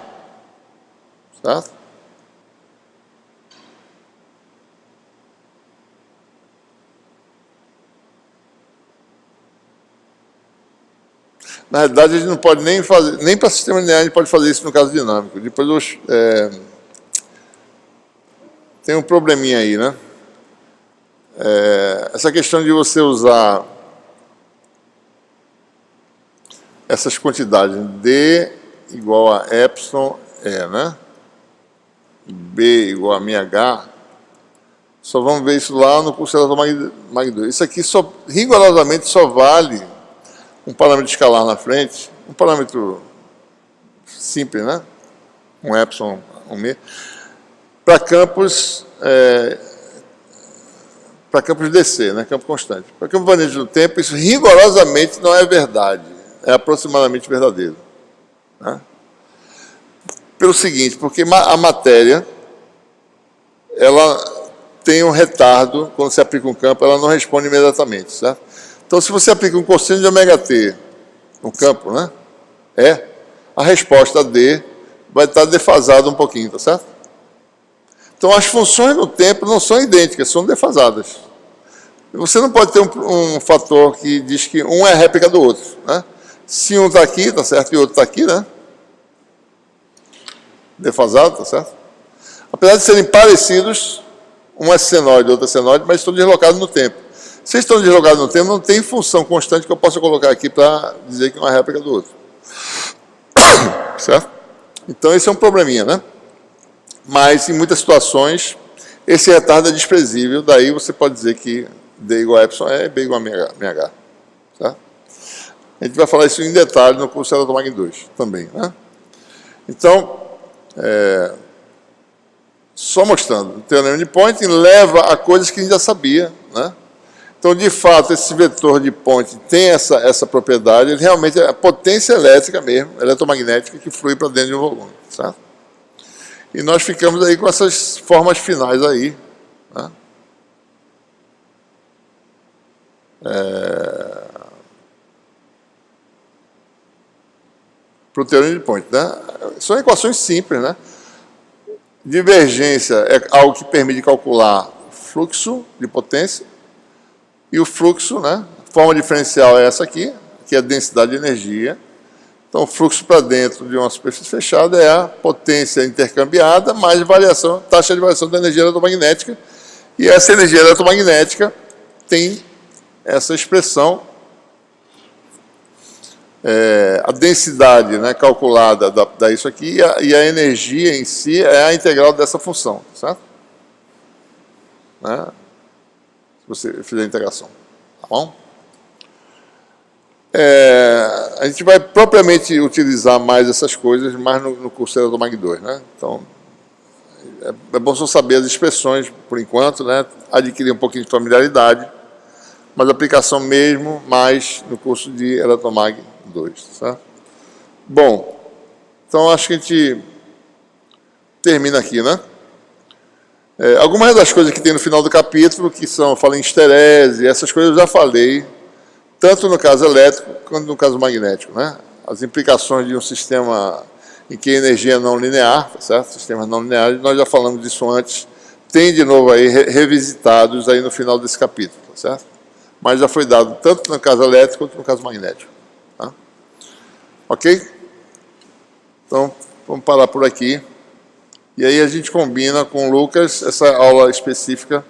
certo? Na realidade, a gente não pode nem fazer, nem para sistema linear a gente pode fazer isso no caso dinâmico. Depois tem um probleminha aí, né? Essa questão de você usar essas quantidades D igual a epsilon E, né? B igual a μH, só vamos ver isso lá no curso eletromagnético. Isso aqui rigorosamente só vale um parâmetro escalar na frente, um parâmetro simples, né? Um epsilon, um μ, para campos DC, né? Campo constante. Para campo variante do tempo, isso rigorosamente não é verdade, é aproximadamente verdadeiro, né? Pelo seguinte, porque a matéria, ela tem um retardo, quando você aplica um campo, ela não responde imediatamente, certo? Então, se você aplica um cosseno de ômega t no campo, né, a resposta D vai estar defasada um pouquinho, tá certo? Então, as funções no tempo não são idênticas, são defasadas. Você não pode ter um fator que diz que um é réplica do outro, né? Se um está aqui, tá certo, e o outro está aqui, né? Defasado, tá certo? Apesar de serem parecidos, um é senoide, outro é senoide, mas estão deslocados no tempo. Se estão deslocados no tempo, não tem função constante que eu possa colocar aqui para dizer que uma é uma réplica do outro. Certo? Então, esse é um probleminha, né? Mas, em muitas situações, esse retardo é desprezível, daí você pode dizer que D igual a epsilon é B igual a μH. Certo? A gente vai falar isso em detalhe no curso eletromagnético 2 também, né? Então, só mostrando, o teorema de Poynting leva a coisas que a gente já sabia, né? Então, de fato, esse vetor de Poynting tem essa propriedade, ele realmente é a potência elétrica mesmo, eletromagnética, que flui para dentro de um volume, certo? E nós ficamos aí com essas formas finais aí, né? para o teorema de Point, né? São equações simples, né? Divergência é algo que permite calcular fluxo de potência e o fluxo, né? A forma diferencial é essa aqui, que é a densidade de energia. Então, o fluxo para dentro de uma superfície fechada é a potência intercambiada mais variação, taxa de variação da energia eletromagnética. E essa energia eletromagnética tem essa expressão, a densidade, né, calculada dá isso aqui, e a energia em si é a integral dessa função, certo? Né? Se você fizer a integração, tá bom? A gente vai propriamente utilizar mais essas coisas mais no curso Eletromag 2, né? Então, é bom só saber as expressões, por enquanto, né? Adquirir um pouquinho de familiaridade, mas a aplicação mesmo mais no curso de Eletromag 2, certo? Bom, então acho que a gente termina aqui, né? Algumas das coisas que tem no final do capítulo, que são, eu falei em esterese, essas coisas eu já falei, tanto no caso elétrico quanto no caso magnético, né? As implicações de um sistema em que a energia é não linear, certo? Sistemas não lineares, nós já falamos disso antes, tem de novo aí revisitados aí no final desse capítulo, certo? Mas já foi dado tanto no caso elétrico quanto no caso magnético, tá? Ok? Então, vamos parar por aqui. E aí a gente combina com o Lucas essa aula específica